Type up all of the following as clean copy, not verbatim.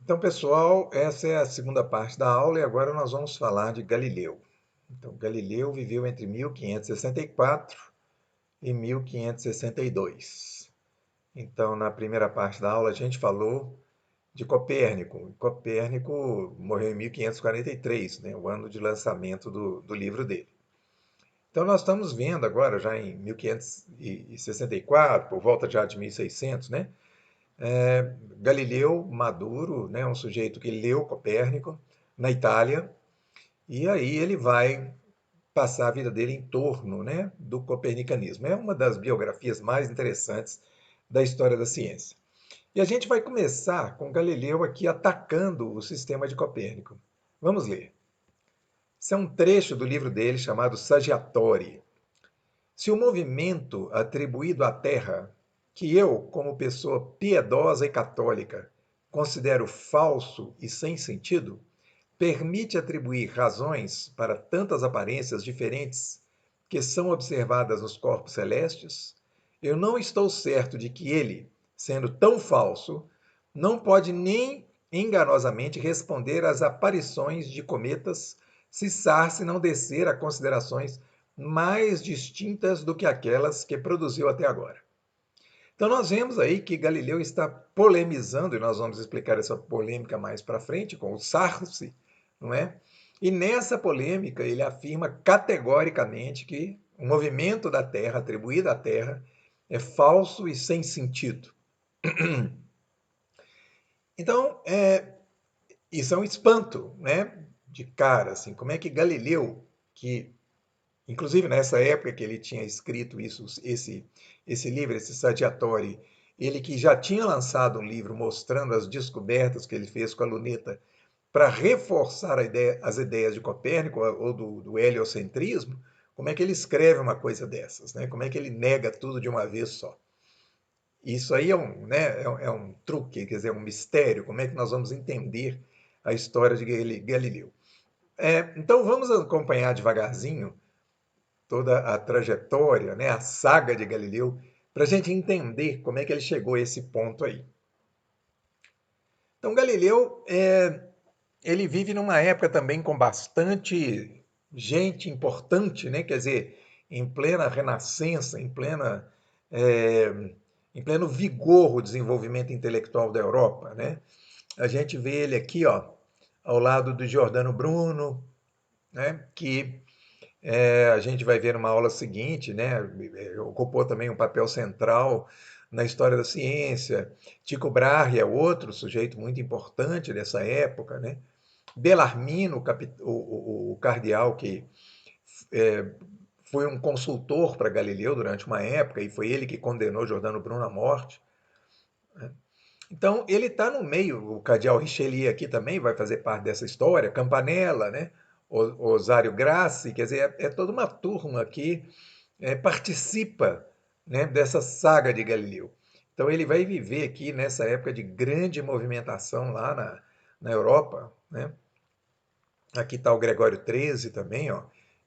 Então, pessoal, essa é a segunda parte da aula e agora nós vamos falar de Galileu. Então, Galileu viveu entre 1564 e 1562. Então, na primeira parte da aula, a gente falou de Copérnico. Copérnico morreu em 1543, né, o ano de lançamento do livro dele. Então, nós estamos vendo agora, já em 1564, por volta já de 1600, né, Galileu maduro, né, um sujeito que leu Copérnico na Itália, e aí ele vai passar a vida dele em torno, né, do copernicanismo. É uma das biografias mais interessantes da história da ciência. E a gente vai começar com Galileu aqui atacando o sistema de Copérnico. Vamos ler. Isso é um trecho do livro dele chamado Saggiatore. Se o movimento atribuído à Terra, que eu, como pessoa piedosa e católica, considero falso e sem sentido, permite atribuir razões para tantas aparências diferentes que são observadas nos corpos celestes, eu não estou certo de que ele, sendo tão falso, não pode nem enganosamente responder às aparições de cometas se Sarce não descer a considerações mais distintas do que aquelas que produziu até agora. Então nós vemos aí que Galileu está polemizando, e nós vamos explicar essa polêmica mais para frente, com o Sarce, não é? E nessa polêmica ele afirma categoricamente que o movimento da Terra, atribuído à Terra, é falso e sem sentido. Então, isso é um espanto, né? De cara, assim, como é que Galileu, que inclusive nessa época que ele tinha escrito isso, esse livro, esse Saggiatore, ele que já tinha lançado um livro mostrando as descobertas que ele fez com a luneta para reforçar as ideias de Copérnico ou do heliocentrismo, como é que ele escreve uma coisa dessas, né? Como é que ele nega tudo de uma vez só? Isso aí é um truque, quer dizer, um mistério. Como é que nós vamos entender a história de Galileu? Então vamos acompanhar devagarzinho toda a trajetória, né, a saga de Galileu, para a gente entender como é que ele chegou a esse ponto aí. Então, Galileu, ele vive numa época também com bastante gente importante, né? Quer dizer, em plena renascença, em pleno vigor o desenvolvimento intelectual da Europa, né? A gente vê ele aqui, ó, ao lado do Giordano Bruno, né? Que a gente vai ver numa aula seguinte, né? Ocupou também um papel central na história da ciência. Tycho Brahe é outro sujeito muito importante dessa época, né? Bellarmino, o cardeal que é, foi um consultor para Galileu durante uma época e foi ele que condenou Giordano Bruno à morte. Então, ele está no meio, o cardeal Richelieu aqui também vai fazer parte dessa história, Campanella, né? Osário Grassi, quer dizer, é toda uma turma que participa, né, dessa saga de Galileu. Então, ele vai viver aqui nessa época de grande movimentação lá na Europa, né? Aqui está o Gregório XIII também, ó,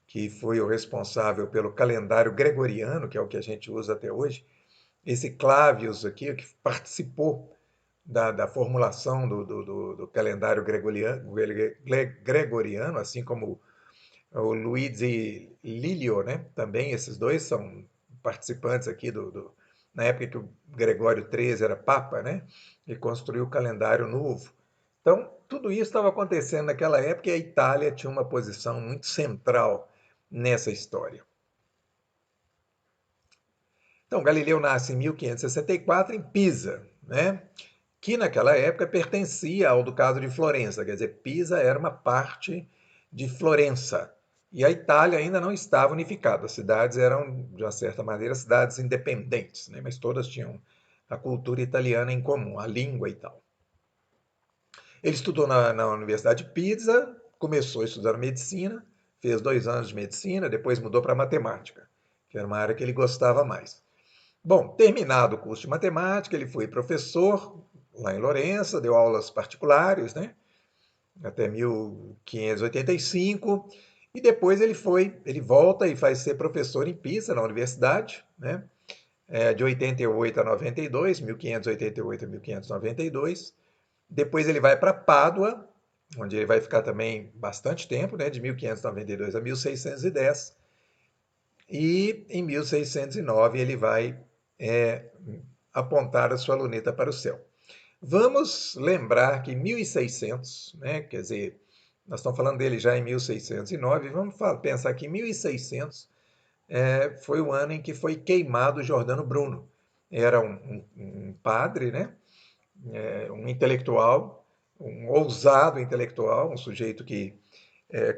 que foi o responsável pelo calendário gregoriano, que é o que a gente usa até hoje. Esse Clavius aqui, que participou da formulação do calendário gregoriano, assim como o Luigi Lilio, né? Também esses dois são participantes aqui na época que o Gregório XIII era Papa, né? E construiu o calendário novo. Então, tudo isso estava acontecendo naquela época e a Itália tinha uma posição muito central nessa história. Então, Galileu nasce em 1564 em Pisa, né? Que naquela época pertencia ao Ducado de Florença, quer dizer, Pisa era uma parte de Florença. E a Itália ainda não estava unificada, as cidades eram, de uma certa maneira, cidades independentes, né? Mas todas tinham a cultura italiana em comum, a língua e tal. Ele estudou na Universidade de Pisa, começou a estudar medicina, fez 2 anos de medicina, depois mudou para matemática, que era uma área que ele gostava mais. Bom, terminado o curso de matemática, ele foi professor lá em Lourenço, deu aulas particulares, né? Até 1585, e depois ele volta e faz ser professor em Pisa, na universidade, né? De 88 a 92, 1588 a 1592, Depois ele vai para Pádua, onde ele vai ficar também bastante tempo, né, de 1592 a 1610. E em 1609 ele vai apontar a sua luneta para o céu. Vamos lembrar que em 1600, né, quer dizer, nós estamos falando dele já em 1609, vamos pensar que em 1600 foi o ano em que foi queimado Giordano Bruno. Era um padre, né, um intelectual, um ousado intelectual, um sujeito que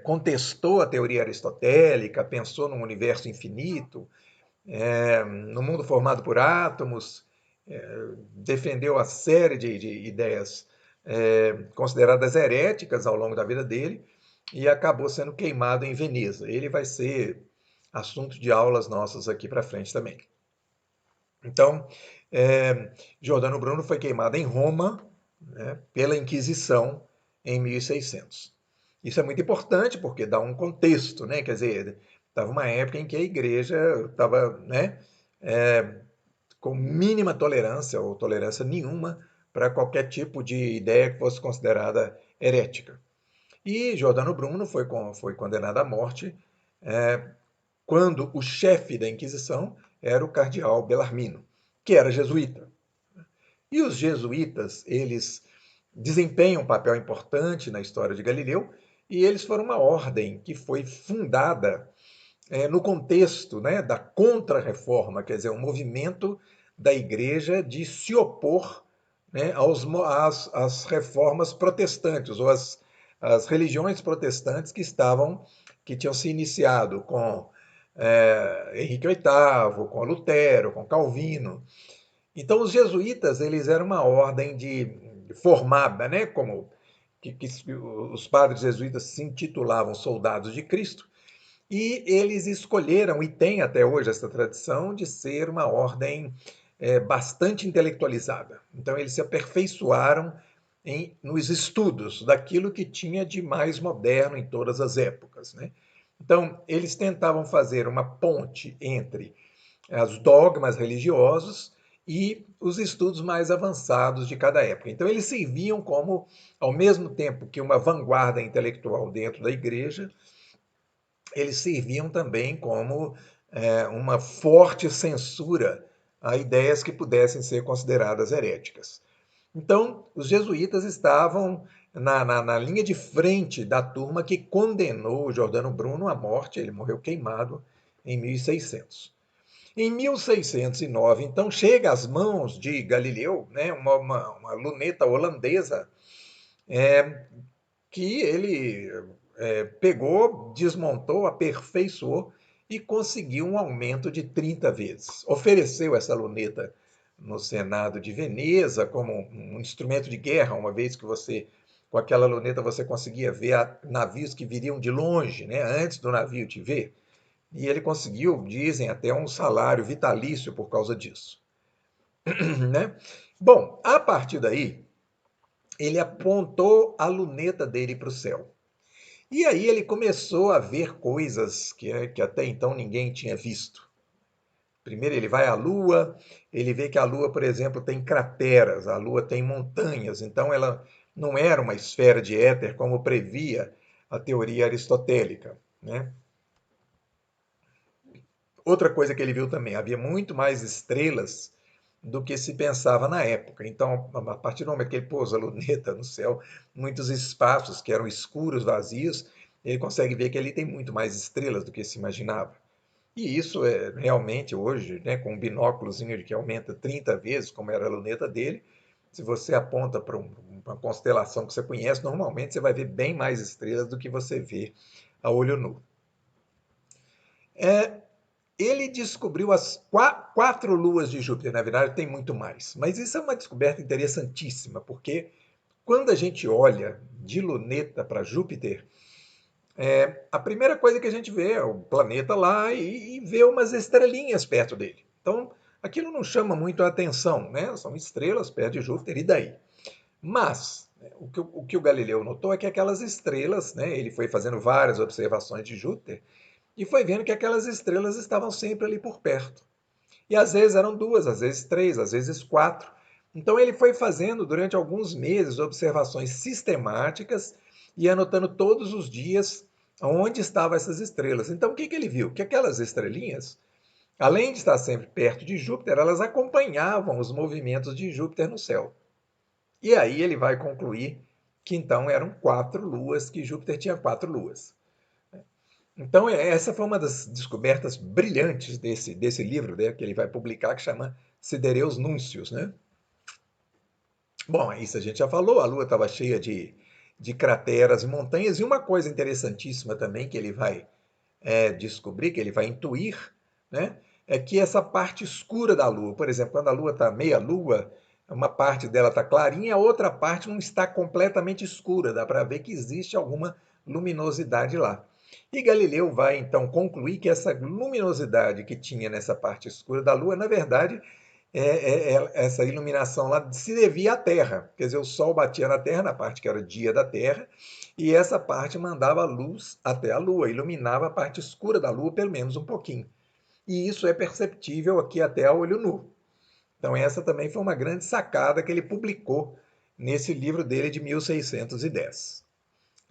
contestou a teoria aristotélica, pensou num universo infinito, no mundo formado por átomos, defendeu a série de ideias consideradas heréticas ao longo da vida dele e acabou sendo queimado em Veneza. Ele vai ser assunto de aulas nossas aqui para frente também. Então, Giordano Bruno foi queimado em Roma, né, pela Inquisição em 1600. Isso é muito importante porque dá um contexto, né? Quer dizer, estava uma época em que a igreja estava, né, com mínima tolerância ou tolerância nenhuma para qualquer tipo de ideia que fosse considerada herética. E Giordano Bruno foi condenado à morte quando o chefe da Inquisição era o cardeal Bellarmino, que era jesuíta. E os jesuítas, eles desempenham um papel importante na história de Galileu, e eles foram uma ordem que foi fundada no contexto, né, da Contra-Reforma, quer dizer, um movimento da igreja de se opor, né, às reformas protestantes, ou às religiões protestantes que tinham se iniciado com Henrique VIII, com Lutero, com Calvino. Então, os jesuítas, eles eram uma ordem formada, né, que os padres jesuítas se intitulavam soldados de Cristo, e eles escolheram, e tem até hoje essa tradição, de ser uma ordem bastante intelectualizada. Então, eles se aperfeiçoaram nos estudos daquilo que tinha de mais moderno em todas as épocas, né? Então, eles tentavam fazer uma ponte entre os dogmas religiosos e os estudos mais avançados de cada época. Então, eles serviam como, ao mesmo tempo que uma vanguarda intelectual dentro da igreja, eles serviam também como uma forte censura a ideias que pudessem ser consideradas heréticas. Então, os jesuítas estavam na linha de frente da turma que condenou Giordano Bruno à morte, ele morreu queimado em 1600. Em 1609, então, chega às mãos de Galileu, né, uma luneta holandesa, que ele pegou, desmontou, aperfeiçoou e conseguiu um aumento de 30 vezes. Ofereceu essa luneta no Senado de Veneza como um instrumento de guerra, uma vez que com aquela luneta, você conseguia ver navios que viriam de longe, né, antes do navio te ver. E ele conseguiu, dizem, até um salário vitalício por causa disso. Né? Bom, a partir daí, ele apontou a luneta dele para o céu. E aí ele começou a ver coisas que até então ninguém tinha visto. Primeiro ele vai à Lua, ele vê que a Lua, por exemplo, tem crateras, a Lua tem montanhas, então ela não era uma esfera de éter como previa a teoria aristotélica, né? Outra coisa que ele viu também, havia muito mais estrelas do que se pensava na época. Então, a partir do momento que ele pôs a luneta no céu, muitos espaços que eram escuros, vazios, ele consegue ver que ali tem muito mais estrelas do que se imaginava. E isso é realmente hoje, né, com um binóculozinho que aumenta 30 vezes, como era a luneta dele, se você aponta para uma constelação que você conhece, normalmente você vai ver bem mais estrelas do que você vê a olho nu. Ele descobriu as quatro luas de Júpiter, na verdade tem muito mais, mas isso é uma descoberta interessantíssima, porque quando a gente olha de luneta para Júpiter, a primeira coisa que a gente vê é o planeta lá e vê umas estrelinhas perto dele. Então, aquilo não chama muito a atenção, né? São estrelas perto de Júpiter, e daí? Mas, né, o que o Galileu notou é que aquelas estrelas, né, ele foi fazendo várias observações de Júpiter, e foi vendo que aquelas estrelas estavam sempre ali por perto. E às vezes eram duas, às vezes três, às vezes quatro. Então ele foi fazendo durante alguns meses observações sistemáticas e anotando todos os dias onde estavam essas estrelas. Então o que ele viu? Que aquelas estrelinhas, além de estar sempre perto de Júpiter, elas acompanhavam os movimentos de Júpiter no céu. E aí ele vai concluir que então eram 4 luas, que Júpiter tinha 4 luas. Então, essa foi uma das descobertas brilhantes desse livro, né, que ele vai publicar, que chama Sidereus Nuncius, né? Bom, isso a gente já falou, a Lua estava cheia de crateras e montanhas, e uma coisa interessantíssima também que ele vai descobrir, que ele vai intuir, né, é que essa parte escura da Lua, por exemplo, quando a Lua está meia-lua, uma parte dela está clarinha, a outra parte não está completamente escura, dá para ver que existe alguma luminosidade lá. E Galileu vai então concluir que essa luminosidade que tinha nessa parte escura da Lua, na verdade, essa iluminação lá se devia à Terra. Quer dizer, o Sol batia na Terra, na parte que era dia da Terra, e essa parte mandava luz até a Lua, iluminava a parte escura da Lua, pelo menos um pouquinho. E isso é perceptível aqui até a olho nu. Então, essa também foi uma grande sacada que ele publicou nesse livro dele de 1610.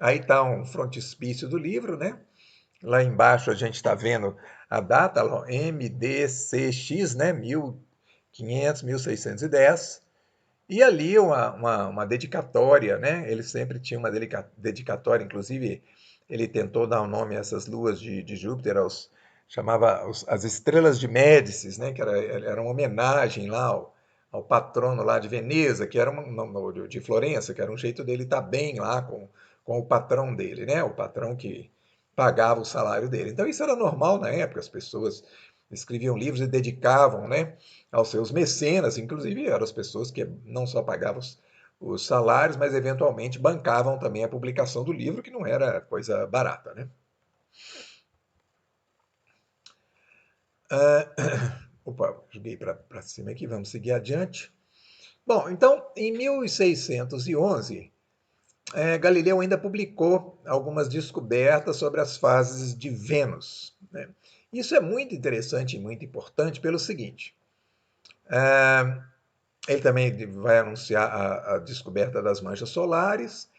Aí está um frontispício do livro, né? Lá embaixo a gente está vendo a data, MDCX, né? 1500, 1610. E ali uma dedicatória, né? Ele sempre tinha uma dedicatória, inclusive ele tentou dar um nome a essas luas de Júpiter, chamava as estrelas de Médicis, né? Que era uma homenagem lá ao patrono lá de Veneza, que era de Florença, que era um jeito dele estar bem lá com o patrão dele, né? O patrão que pagava o salário dele. Então isso era normal na época, as pessoas escreviam livros e dedicavam, né, aos seus mecenas, inclusive eram as pessoas que não só pagavam os salários, mas eventualmente bancavam também a publicação do livro, que não era coisa barata, né? Opa, joguei para cima aqui, vamos seguir adiante. Bom, então, em 1611, Galileu ainda publicou algumas descobertas sobre as fases de Vênus, né? Isso é muito interessante e muito importante pelo seguinte: ele também vai anunciar a descoberta das manchas solares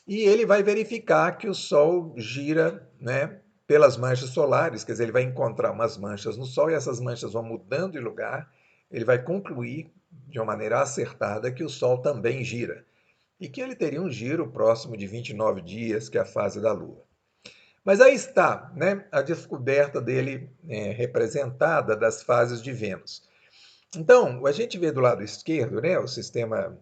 e ele vai verificar que o Sol gira, né, pelas manchas solares, quer dizer, ele vai encontrar umas manchas no Sol e essas manchas vão mudando de lugar. Ele vai concluir de uma maneira acertada que o Sol também gira e que ele teria um giro próximo de 29 dias, que é a fase da Lua. Mas aí está, né, a descoberta dele representada das fases de Vênus. Então, a gente vê do lado esquerdo, né, o sistema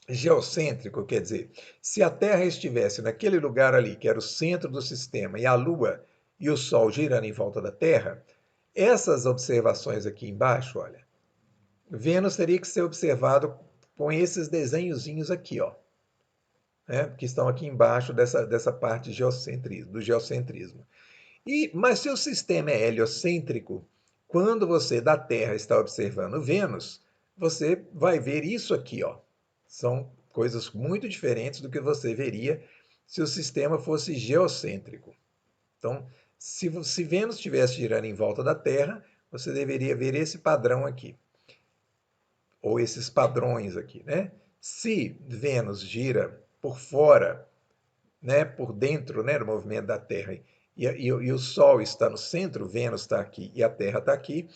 geocêntrico, quer dizer, se a Terra estivesse naquele lugar ali, que era o centro do sistema, e a Lua e o Sol girando em volta da Terra, essas observações aqui embaixo, olha, Vênus teria que ser observado com esses desenhozinhos aqui, ó, né, que estão aqui embaixo dessa parte do geocentrismo. Mas se o sistema é heliocêntrico, quando você da Terra está observando Vênus, você vai ver isso aqui, ó. São coisas muito diferentes do que você veria se o sistema fosse geocêntrico. Então, se Vênus estivesse girando em volta da Terra, você deveria ver esse padrão aqui, ou esses padrões aqui, né? Se Vênus gira por fora, né, por dentro, né, do movimento da Terra, e o Sol está no centro, Vênus está aqui e a Terra está aqui,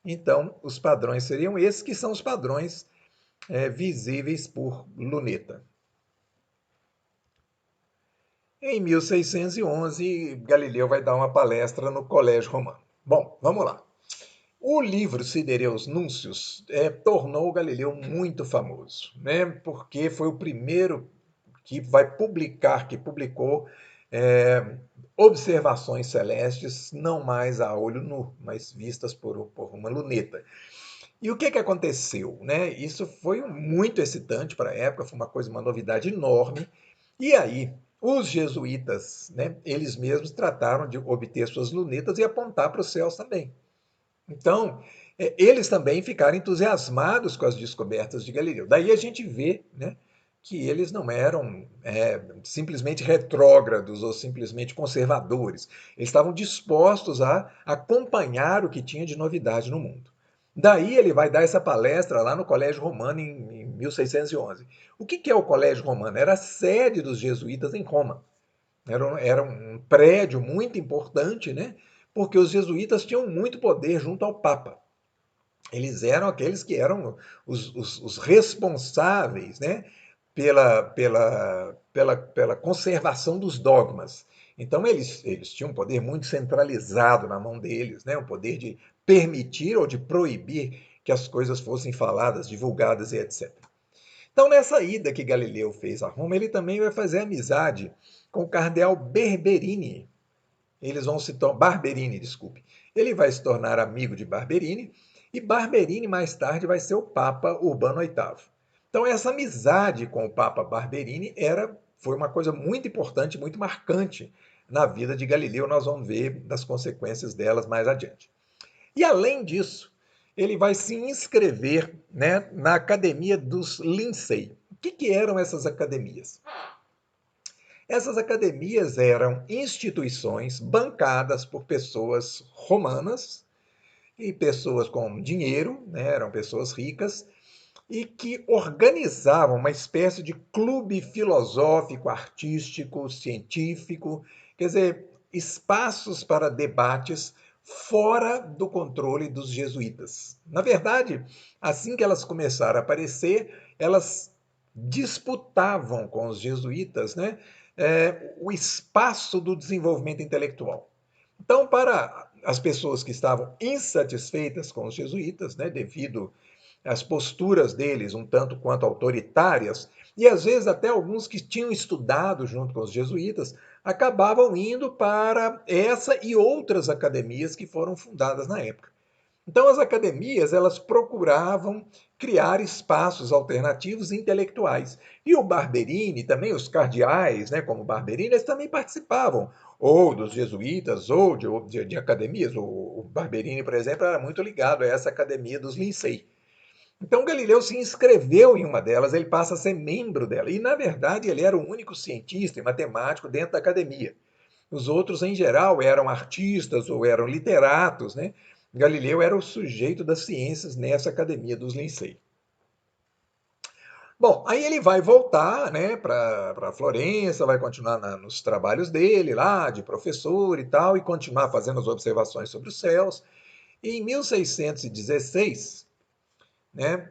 então os padrões seriam esses, que são os padrões visíveis por luneta. Em 1611, Galileu vai dar uma palestra no Colégio Romano. Bom, vamos lá. O livro Sidereus Nuncius tornou Galileu muito famoso, né? Porque foi o primeiro que publicou observações celestes, não mais a olho nu, mas vistas por uma luneta. E o que aconteceu, né? Isso foi muito excitante para a época, foi uma novidade enorme. E aí, os jesuítas, né, eles mesmos trataram de obter suas lunetas e apontar para os céus também. Então, eles também ficaram entusiasmados com as descobertas de Galileu. Daí a gente vê, né, que eles não eram simplesmente retrógrados ou simplesmente conservadores. Eles estavam dispostos a acompanhar o que tinha de novidade no mundo. Daí ele vai dar essa palestra lá no Colégio Romano em 1611. O que é o Colégio Romano? Era a sede dos jesuítas em Roma. Era um prédio muito importante, né? Porque os jesuítas tinham muito poder junto ao Papa. Eles eram aqueles que eram os responsáveis, né, pela conservação dos dogmas. Então, eles tinham um poder muito centralizado na mão deles, né, o poder de permitir ou de proibir que as coisas fossem faladas, divulgadas e etc. Então, nessa ida que Galileu fez a Roma, ele também vai fazer amizade com o cardeal Berberini. Eles vão se tornar. Barberini, desculpe. Ele vai se tornar amigo de Barberini, e Barberini, mais tarde, vai ser o Papa Urbano VIII. Então, essa amizade com o Papa Barberini foi uma coisa muito importante, muito marcante na vida de Galileu. Nós vamos ver das consequências delas mais adiante. E, além disso, ele vai se inscrever, né, na Academia dos Lincei. O que eram essas academias? Essas academias eram instituições bancadas por pessoas romanas e pessoas com dinheiro, né, eram pessoas ricas, e que organizavam uma espécie de clube filosófico, artístico, científico, quer dizer, espaços para debates fora do controle dos jesuítas. Na verdade, assim que elas começaram a aparecer, elas disputavam com os jesuítas, né, o espaço do desenvolvimento intelectual. Então, para as pessoas que estavam insatisfeitas com os jesuítas, né, devido às posturas deles um tanto quanto autoritárias, e às vezes até alguns que tinham estudado junto com os jesuítas, acabavam indo para essa e outras academias que foram fundadas na época. Então as academias, elas procuravam criar espaços alternativos intelectuais. E o Barberini, também os cardeais, né, como Barberini, eles também participavam, ou dos jesuítas, ou de academias. O Barberini, por exemplo, era muito ligado a essa academia dos Lincei. Então Galileu se inscreveu em uma delas, ele passa a ser membro dela. E, na verdade, ele era o único cientista e matemático dentro da academia. Os outros, em geral, eram artistas ou eram literatos, né? Galileu era o sujeito das ciências nessa academia dos Lincei. Bom, aí ele vai voltar, né, para Florença, vai continuar nos trabalhos dele lá, de professor e tal, e continuar fazendo as observações sobre os céus. E em 1616, né,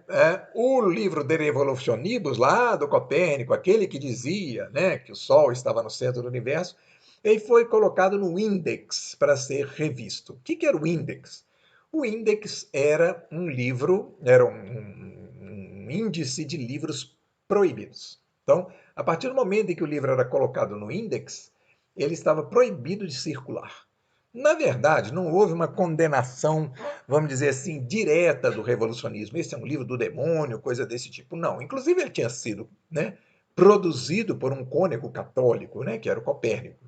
o livro De Revolutionibus, lá do Copérnico, aquele que dizia, né, que o Sol estava no centro do universo, ele foi colocado no Index para ser revisto. O que era o Index? O Index era um livro, era um índice de livros proibidos. Então, a partir do momento em que o livro era colocado no Index, ele estava proibido de circular. Na verdade, não houve uma condenação, vamos dizer assim, direta do revolucionismo. Esse é um livro do demônio, coisa desse tipo. Não. Inclusive, ele tinha sido, né, produzido por um cônego católico, né, que era o Copérnico.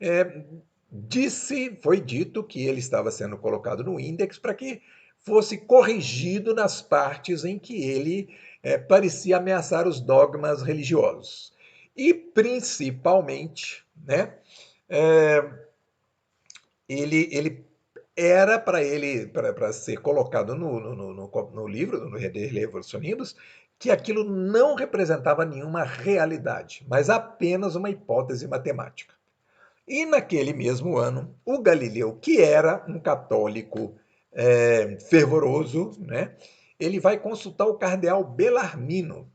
É, foi dito que ele estava sendo colocado no índex para que fosse corrigido nas partes em que ele parecia ameaçar os dogmas religiosos. E, principalmente, né, é, ele era para ser colocado no livro, no De Revolutionibus, que aquilo não representava nenhuma realidade, mas apenas uma hipótese matemática. E naquele mesmo ano, o Galileu, que era um católico fervoroso, né, ele vai consultar o cardeal Bellarmino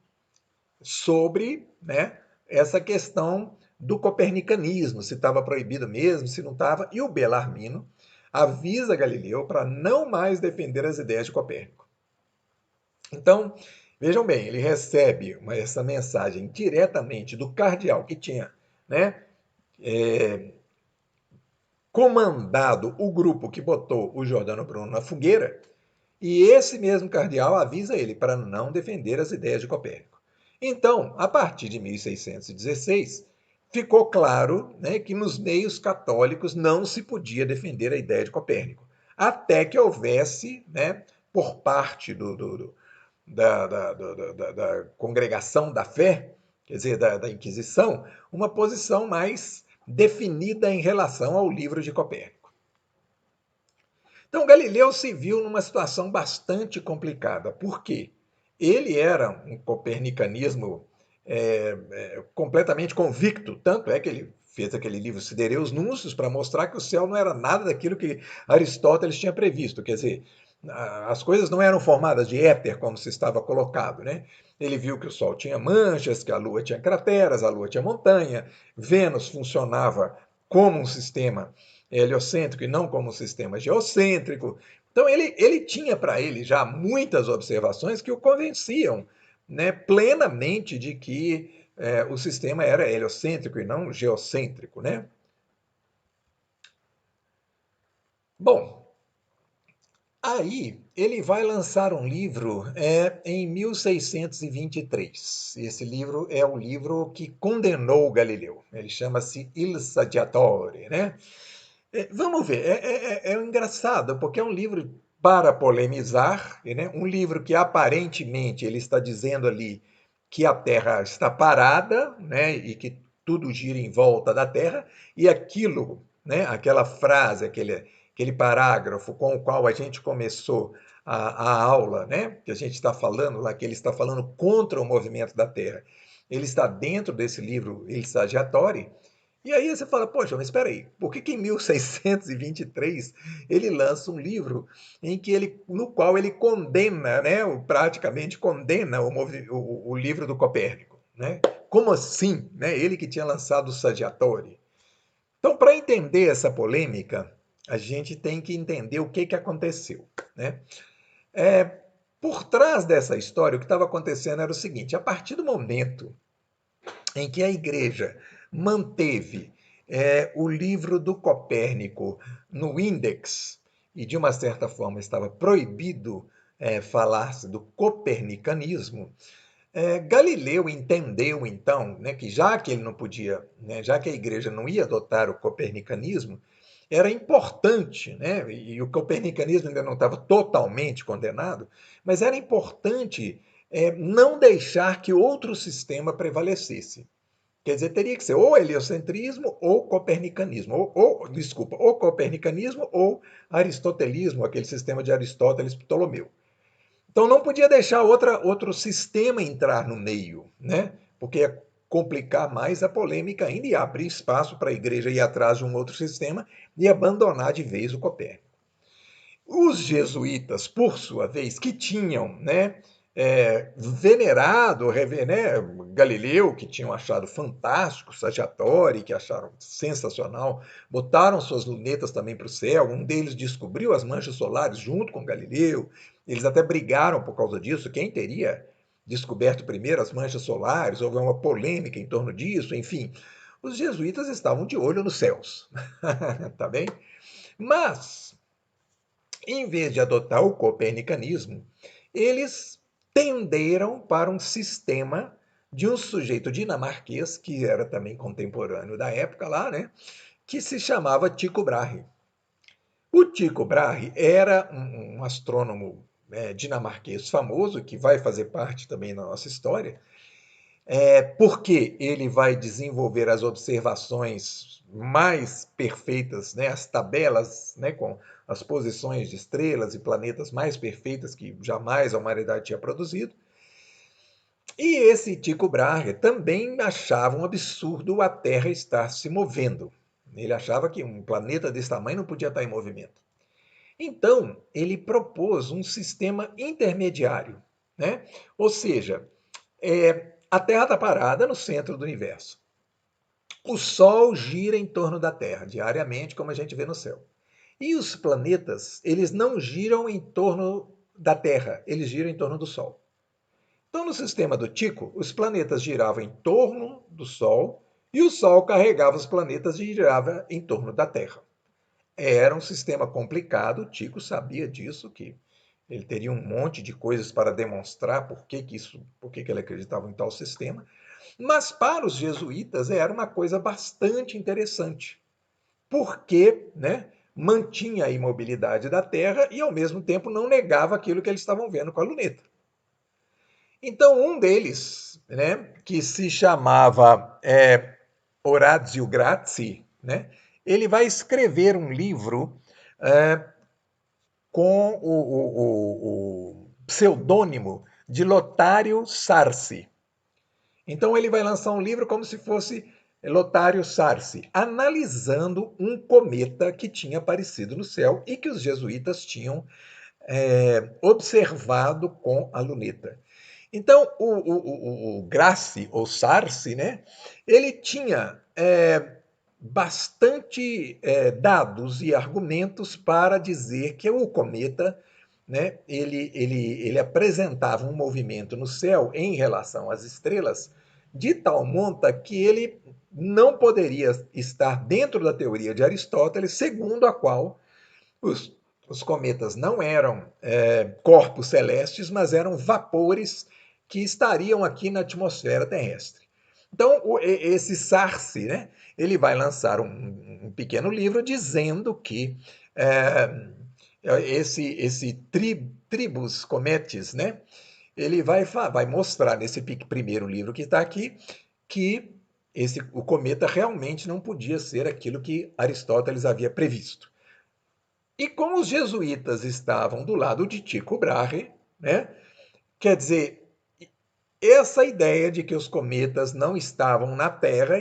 sobre, né, essa questão do copernicanismo, se estava proibido mesmo, se não estava, e o Bellarmino avisa Galileu para não mais defender as ideias de Copérnico. Então, vejam bem, ele recebe essa mensagem diretamente do cardeal que tinha, né, comandado o grupo que botou o Giordano Bruno na fogueira, e esse mesmo cardeal avisa ele para não defender as ideias de Copérnico. Então, a partir de 1616, ficou claro, né, que nos meios católicos não se podia defender a ideia de Copérnico, até que houvesse, né, por parte da congregação da fé, quer dizer, da Inquisição, uma posição mais definida em relação ao livro de Copérnico. Então, Galileu se viu numa situação bastante complicada. Por quê? Ele era um copernicanismo completamente convicto, tanto é que ele fez aquele livro Sidereus Núncios para mostrar que o céu não era nada daquilo que Aristóteles tinha previsto, quer dizer, as coisas não eram formadas de éter, como se estava colocado, né? Ele viu que o Sol tinha manchas, que a Lua tinha crateras, a Lua tinha montanha, Vênus funcionava como um sistema heliocêntrico e não como um sistema geocêntrico. Então ele tinha para ele já muitas observações que o convenciam, né, plenamente de que o sistema era heliocêntrico e não geocêntrico, né? Bom, aí ele vai lançar um livro em 1623. Esse livro é o livro que condenou Galileu. Ele chama-se Il Saggiatore, né? Vamos ver, engraçado, porque é um livro para polemizar, né? Um livro que aparentemente ele está dizendo ali que a Terra está parada, né? E que tudo gira em volta da Terra, e aquilo, né? Aquela frase, aquele parágrafo com o qual a gente começou a aula, né? Que a gente está falando lá, que ele está falando contra o movimento da Terra. Ele está dentro desse livro Il Saggiatore, e aí você fala, poxa, mas espera aí, por que em 1623 ele lança um livro no qual ele condena, né, praticamente condena o livro do Copérnico, né? Como assim, né? Ele que tinha lançado o Saggiatore. Então, para entender essa polêmica, a gente tem que entender o que aconteceu, né? É, por trás dessa história, o que estava acontecendo era o seguinte: a partir do momento em que a Igreja manteve o livro do Copérnico no índex, e de uma certa forma estava proibido falar-se do copernicanismo, Galileu entendeu então, né, que já que ele não podia, né, já que a Igreja não ia adotar o copernicanismo, era importante, né, e o copernicanismo ainda não estava totalmente condenado, mas era importante não deixar que outro sistema prevalecesse. Quer dizer, teria que ser ou heliocentrismo ou copernicanismo, desculpa, ou copernicanismo ou aristotelismo, aquele sistema de Aristóteles e Ptolomeu. Então não podia deixar outro sistema entrar no meio, né? Porque ia complicar mais a polêmica ainda e abrir espaço para a igreja ir atrás de um outro sistema e abandonar de vez o Copérnico. Os jesuítas, por sua vez, que tinham, né, venerado, né, Galileu, que tinham achado fantástico, Saggiatore, que acharam sensacional, botaram suas lunetas também para o céu. Um deles descobriu as manchas solares junto com Galileu. Eles até brigaram por causa disso. Quem teria descoberto primeiro as manchas solares? Houve uma polêmica em torno disso. Enfim, os jesuítas estavam de olho nos céus, tá bem? Mas em vez de adotar o copernicanismo, eles tenderam para um sistema de um sujeito dinamarquês, que era também contemporâneo da época lá, né, que se chamava Tycho Brahe. O Tycho Brahe era um astrônomo dinamarquês famoso, que vai fazer parte também da nossa história, porque ele vai desenvolver as observações mais perfeitas, né, as tabelas, né, com as posições de estrelas e planetas mais perfeitas que jamais a humanidade tinha produzido. E esse Tycho Brahe também achava um absurdo a Terra estar se movendo. Ele achava que um planeta desse tamanho não podia estar em movimento. Então, ele propôs um sistema intermediário, né? Ou seja, a Terra está parada no centro do universo. O Sol gira em torno da Terra diariamente, como a gente vê no céu. E os planetas, eles não giram em torno da Terra, eles giram em torno do Sol. Então, no sistema do Tycho, os planetas giravam em torno do Sol e o Sol carregava os planetas e girava em torno da Terra. Era um sistema complicado, o Tycho sabia disso, que ele teria um monte de coisas para demonstrar por que ele acreditava em tal sistema, mas para os jesuítas era uma coisa bastante interessante, porque, né, mantinha a imobilidade da Terra e ao mesmo tempo não negava aquilo que eles estavam vendo com a luneta. Então um deles, né, que se chamava Orazio Grassi, né, ele vai escrever um livro com o pseudônimo de Lotário Sarsi. Então ele vai lançar um livro como se fosse Lotário Sarsi, analisando um cometa que tinha aparecido no céu e que os jesuítas tinham observado com a luneta. Então, o Grassi, ou Sarsi, né, ele tinha bastante dados e argumentos para dizer que o cometa, né, ele apresentava um movimento no céu em relação às estrelas de tal monta que ele não poderia estar dentro da teoria de Aristóteles, segundo a qual os cometas não eram corpos celestes, mas eram vapores que estariam aqui na atmosfera terrestre. Então, esse Sarsi, né, ele vai lançar um pequeno livro dizendo que esse Tribus Cometes, né, ele vai mostrar nesse primeiro livro que está aqui que o cometa realmente não podia ser aquilo que Aristóteles havia previsto. E como os jesuítas estavam do lado de Tycho Brahe, né, quer dizer, essa ideia de que os cometas não estavam na Terra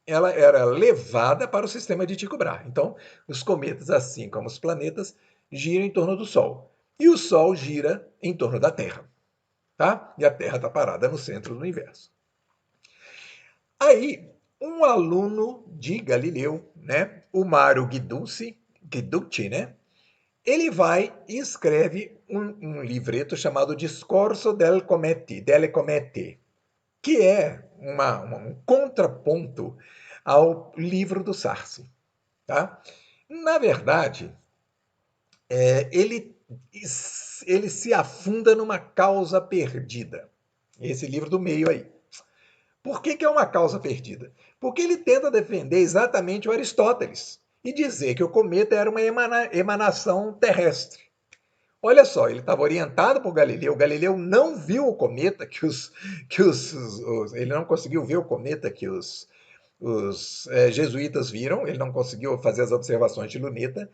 ela era levada para o sistema de Tycho Brahe. Então, os cometas, assim como os planetas, giram em torno do Sol. E o Sol gira em torno da Terra. Tá? E a Terra está parada no centro do universo. Aí, um aluno de Galileu, né, o Mario Guiducci, né, ele vai e escreve um livreto chamado Discorso delle Comete, que é um contraponto ao livro do Sarsi. Tá? Na verdade, ele se afunda numa causa perdida. Esse livro do meio aí. Por que é uma causa perdida? Porque ele tenta defender exatamente o Aristóteles e dizer que o cometa era uma emanação terrestre. Olha só, ele estava orientado por Galileu. Galileu não viu o cometa ele não conseguiu ver o cometa que os jesuítas viram. Ele não conseguiu fazer as observações de luneta.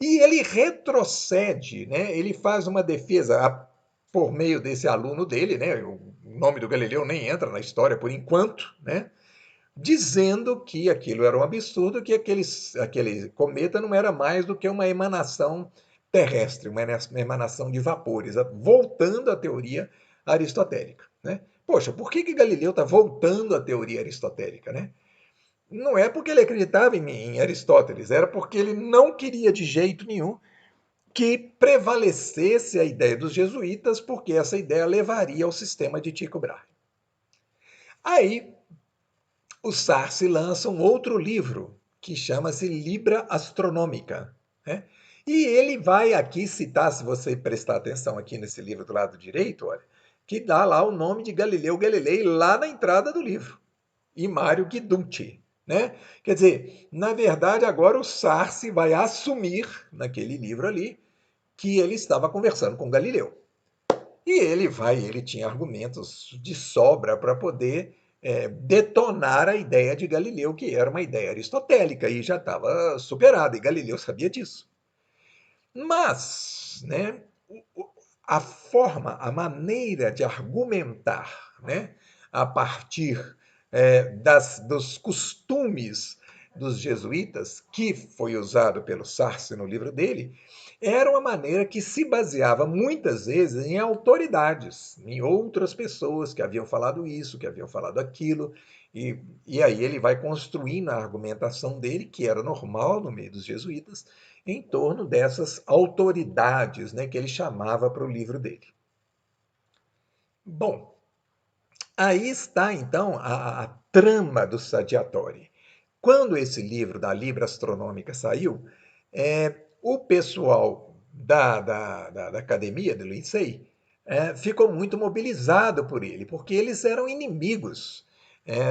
E ele retrocede, né? Ele faz uma defesa por meio desse aluno dele, né? O nome do Galileu nem entra na história por enquanto, né? Dizendo que aquilo era um absurdo, que aquele cometa não era mais do que uma emanação terrestre, uma emanação de vapores, voltando à teoria aristotélica. Né? Poxa, por que Galileu está voltando à teoria aristotélica? Né? Não é porque ele acreditava em Aristóteles, era porque ele não queria de jeito nenhum que prevalecesse a ideia dos jesuítas, porque essa ideia levaria ao sistema de Tycho Brahe. Aí, o Sarsi lança um outro livro, que chama-se Libra Astronômica. Né? E ele vai aqui citar, se você prestar atenção aqui nesse livro do lado direito, olha, que dá lá o nome de Galileu Galilei lá na entrada do livro. E Mário Guiducci. Né? Quer dizer, na verdade, agora o Sarsi vai assumir, naquele livro ali, que ele estava conversando com Galileu. E ele tinha argumentos de sobra para poder detonar a ideia de Galileu, que era uma ideia aristotélica e já estava superada, e Galileu sabia disso. Mas, né, a forma, a maneira de argumentar, né, a partir dos costumes dos jesuítas, que foi usado pelo Sarsi no livro dele, era uma maneira que se baseava muitas vezes em autoridades, em outras pessoas que haviam falado isso, que haviam falado aquilo, e aí ele vai construindo a argumentação dele, que era normal no meio dos jesuítas, em torno dessas autoridades, né, que ele chamava para o livro dele. Bom, aí está então a trama do Saggiatore. Quando esse livro da Libra Astronômica saiu, o pessoal da academia do Liceu ficou muito mobilizado por ele, porque eles eram inimigos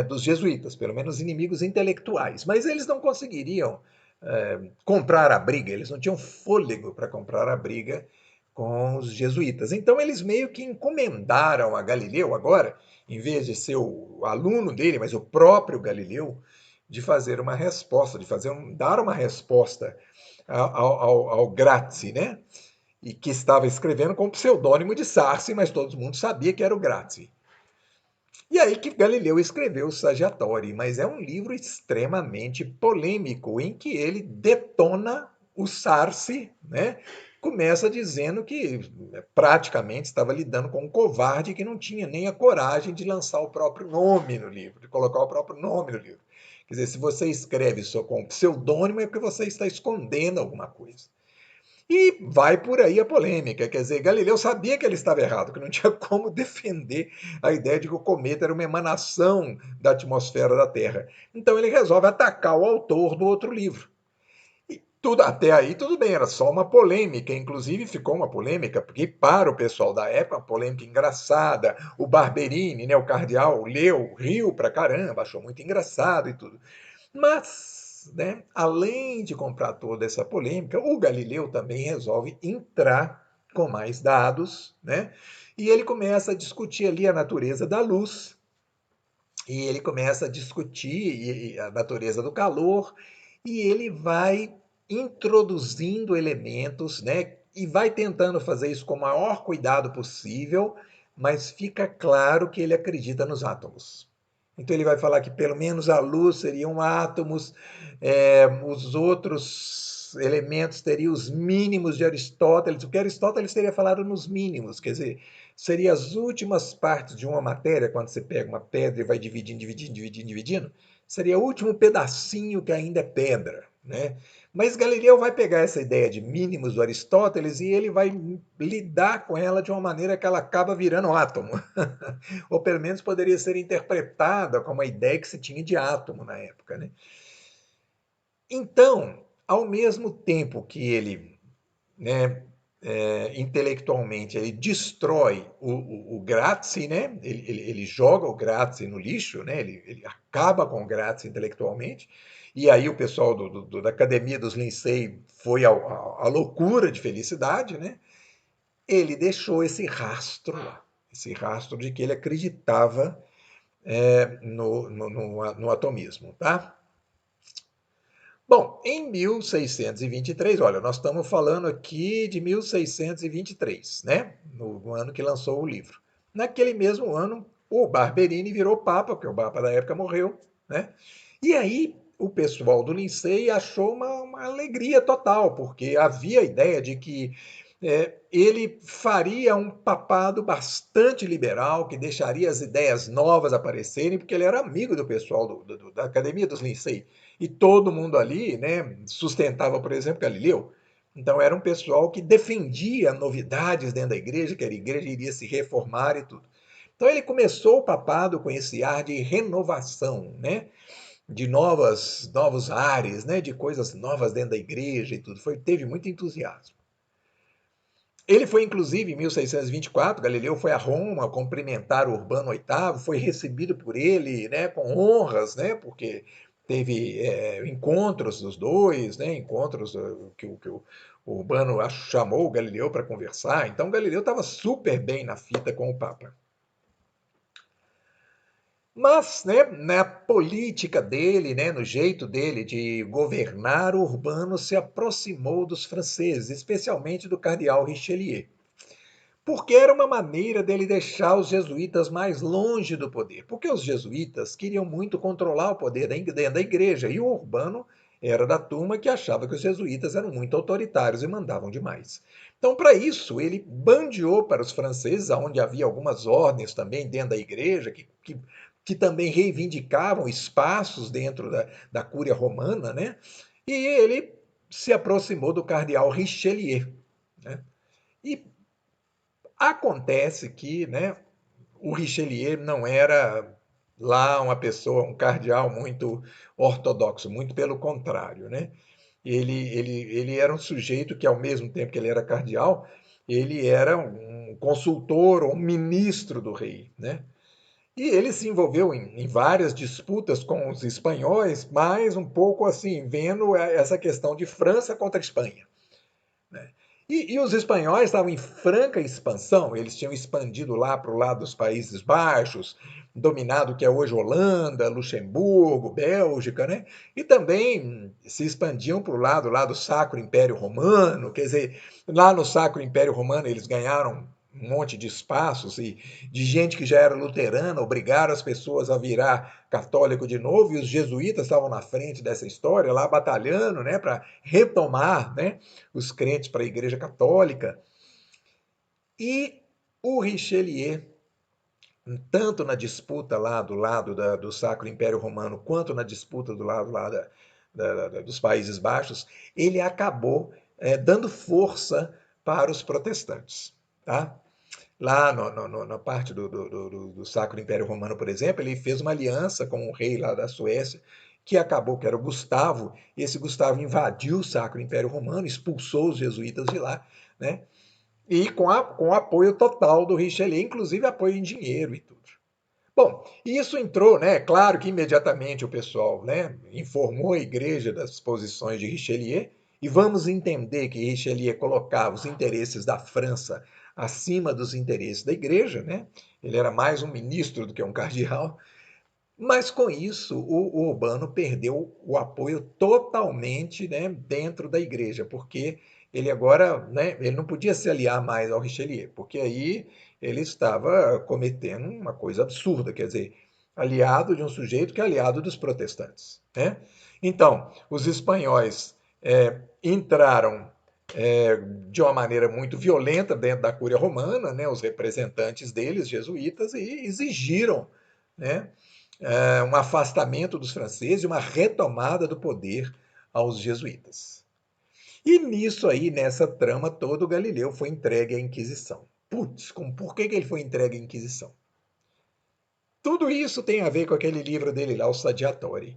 dos jesuítas, pelo menos inimigos intelectuais, mas eles não conseguiriam comprar a briga, eles não tinham fôlego para comprar a briga com os jesuítas. Então eles meio que encomendaram a Galileu agora, em vez de ser o aluno dele, mas o próprio Galileu, de fazer uma resposta, dar uma resposta ao Grazi, né? E que estava escrevendo com o pseudônimo de Sarsi, mas todo mundo sabia que era o Grazi. E aí que Galileu escreveu o Saggiatore, mas é um livro extremamente polêmico, em que ele detona o Sarsi, né? Começa dizendo que praticamente estava lidando com um covarde que não tinha nem a coragem de lançar o próprio nome no livro, de colocar o próprio nome no livro. Quer dizer, se você escreve só com pseudônimo é porque você está escondendo alguma coisa. E vai por aí a polêmica, quer dizer, Galileu sabia que ele estava errado, que não tinha como defender a ideia de que o cometa era uma emanação da atmosfera da Terra. Então ele resolve atacar o autor do outro livro. E tudo, até aí tudo bem, era só uma polêmica, inclusive ficou uma polêmica, porque para o pessoal da época, uma polêmica engraçada, o Barberini, né, o cardeal, leu, riu pra caramba, achou muito engraçado e tudo. Mas, né, além de comprar toda essa polêmica, o Galileu também resolve entrar com mais dados, né? E ele começa a discutir ali a natureza da luz, e ele começa a discutir a natureza do calor, e ele vai introduzindo elementos, né? E vai tentando fazer isso com o maior cuidado possível, mas fica claro que ele acredita nos átomos. Então ele vai falar que pelo menos a luz seriam átomos, os outros elementos teriam os mínimos de Aristóteles, porque Aristóteles teria falado nos mínimos, quer dizer, seria as últimas partes de uma matéria, quando você pega uma pedra e vai dividindo, dividindo, dividindo, dividindo, seria o último pedacinho que ainda é pedra, né? Mas Galileu vai pegar essa ideia de mínimos do Aristóteles e ele vai lidar com ela de uma maneira que ela acaba virando átomo. Ou pelo menos poderia ser interpretada como a ideia que se tinha de átomo na época, né? Então, ao mesmo tempo que ele, né, intelectualmente ele destrói o Grazi, né? Ele joga o Grazi no lixo, né? Ele acaba com o Grazi intelectualmente, e aí o pessoal da Academia dos Lincei foi à loucura de felicidade, né? Ele deixou esse rastro lá, esse rastro de que ele acreditava no atomismo, tá? Bom, em 1623, olha, nós estamos falando aqui de 1623, né? No ano que lançou o livro. Naquele mesmo ano, o Barberini virou papa, porque o papa da época morreu, né? E aí o pessoal do Lincei achou uma alegria total, porque havia a ideia de que ele faria um papado bastante liberal, que deixaria as ideias novas aparecerem, porque ele era amigo do pessoal da Academia dos Lincei. E todo mundo ali, né, sustentava, por exemplo, Galileu. Então era um pessoal que defendia novidades dentro da igreja, que a igreja iria se reformar e tudo. Então ele começou o papado com esse ar de renovação, né? De novos ares, né? De coisas novas dentro da igreja e tudo. Teve muito entusiasmo. Ele foi, inclusive, em 1624, Galileu foi a Roma cumprimentar o Urbano VIII, foi recebido por ele, né, com honras, né, porque teve encontros dos dois, né, encontros que o Urbano chamou o Galileu para conversar. Então, Galileu estava super bem na fita com o Papa. Mas, né, na política dele, né, no jeito dele de governar, Urbano se aproximou dos franceses, especialmente do cardeal Richelieu, porque era uma maneira dele deixar os jesuítas mais longe do poder, porque os jesuítas queriam muito controlar o poder dentro da igreja, e o Urbano era da turma que achava que os jesuítas eram muito autoritários e mandavam demais. Então, para isso, ele bandeou para os franceses, onde havia algumas ordens também dentro da igreja, que também reivindicavam espaços dentro da cúria romana, né? E ele se aproximou do cardeal Richelieu, né? E acontece que, né, o Richelieu não era lá uma pessoa, um cardeal muito ortodoxo, muito pelo contrário, né? Ele era um sujeito que, ao mesmo tempo que ele era cardeal, ele era um consultor ou um ministro do rei, né? E ele se envolveu em várias disputas com os espanhóis, mas um pouco assim, vendo essa questão de França contra Espanha, né? E os espanhóis estavam em franca expansão, eles tinham expandido lá para o lado dos Países Baixos, dominado que é hoje Holanda, Luxemburgo, Bélgica, né? E também se expandiam para o lado lá do Sacro Império Romano, quer dizer, lá no Sacro Império Romano eles ganharam um monte de espaços e de gente que já era luterana, obrigaram as pessoas a virar católico de novo, e os jesuítas estavam na frente dessa história, lá batalhando, né, para retomar, né, os crentes para a Igreja Católica. E o Richelieu, tanto na disputa lá do lado do Sacro Império Romano, quanto na disputa do lado lá dos Países Baixos, ele acabou dando força para os protestantes. Tá? Lá na parte do Sacro Império Romano, por exemplo, ele fez uma aliança com o rei lá da Suécia, que acabou, que era o Gustavo, e esse Gustavo invadiu o Sacro Império Romano, expulsou os jesuítas de lá, né? E com o apoio total do Richelieu, inclusive apoio em dinheiro e tudo. Bom, isso entrou, né? Claro que imediatamente o pessoal, né, informou a igreja das posições de Richelieu, e vamos entender que Richelieu colocava os interesses da França acima dos interesses da igreja, né? Ele era mais um ministro do que um cardeal, mas com isso o Urbano perdeu o apoio totalmente, né, dentro da igreja, porque ele agora, né, ele não podia se aliar mais ao Richelieu, porque aí ele estava cometendo uma coisa absurda, quer dizer, aliado de um sujeito que é aliado dos protestantes, né? Então, os espanhóis entraram de uma maneira muito violenta dentro da Cúria Romana, né, os representantes deles, jesuítas, e exigiram, né, um afastamento dos franceses e uma retomada do poder aos jesuítas. E nisso aí, nessa trama toda, o Galileu foi entregue à Inquisição. Putz, por que ele foi entregue à Inquisição? Tudo isso tem a ver com aquele livro dele lá, o Saggiatore.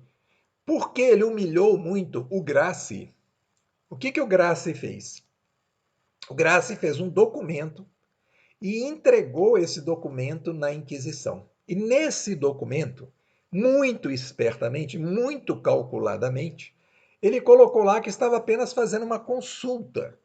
Porque ele humilhou muito o Grassi. O que o Grassi fez? O Grassi fez um documento e entregou esse documento na Inquisição. E nesse documento, muito espertamente, muito calculadamente, ele colocou lá que estava apenas fazendo uma consulta.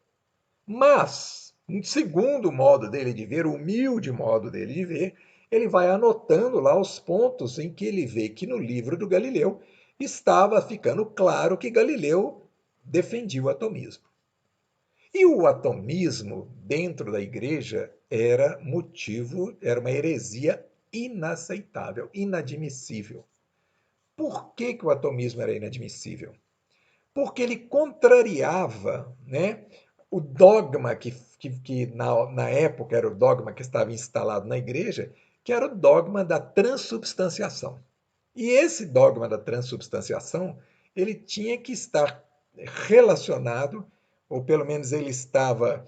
Mas, segundo o modo dele de ver, o humilde modo dele de ver, ele vai anotando lá os pontos em que ele vê que no livro do Galileu estava ficando claro que Galileu defendia o atomismo. E o atomismo, dentro da igreja, era motivo, era uma heresia inaceitável, inadmissível. Por que o atomismo era inadmissível? Porque ele contrariava, né, o dogma que na época era o dogma que estava instalado na igreja, que era o dogma da transubstanciação. E esse dogma da transubstanciação, ele tinha que estar relacionado, ou pelo menos ele estava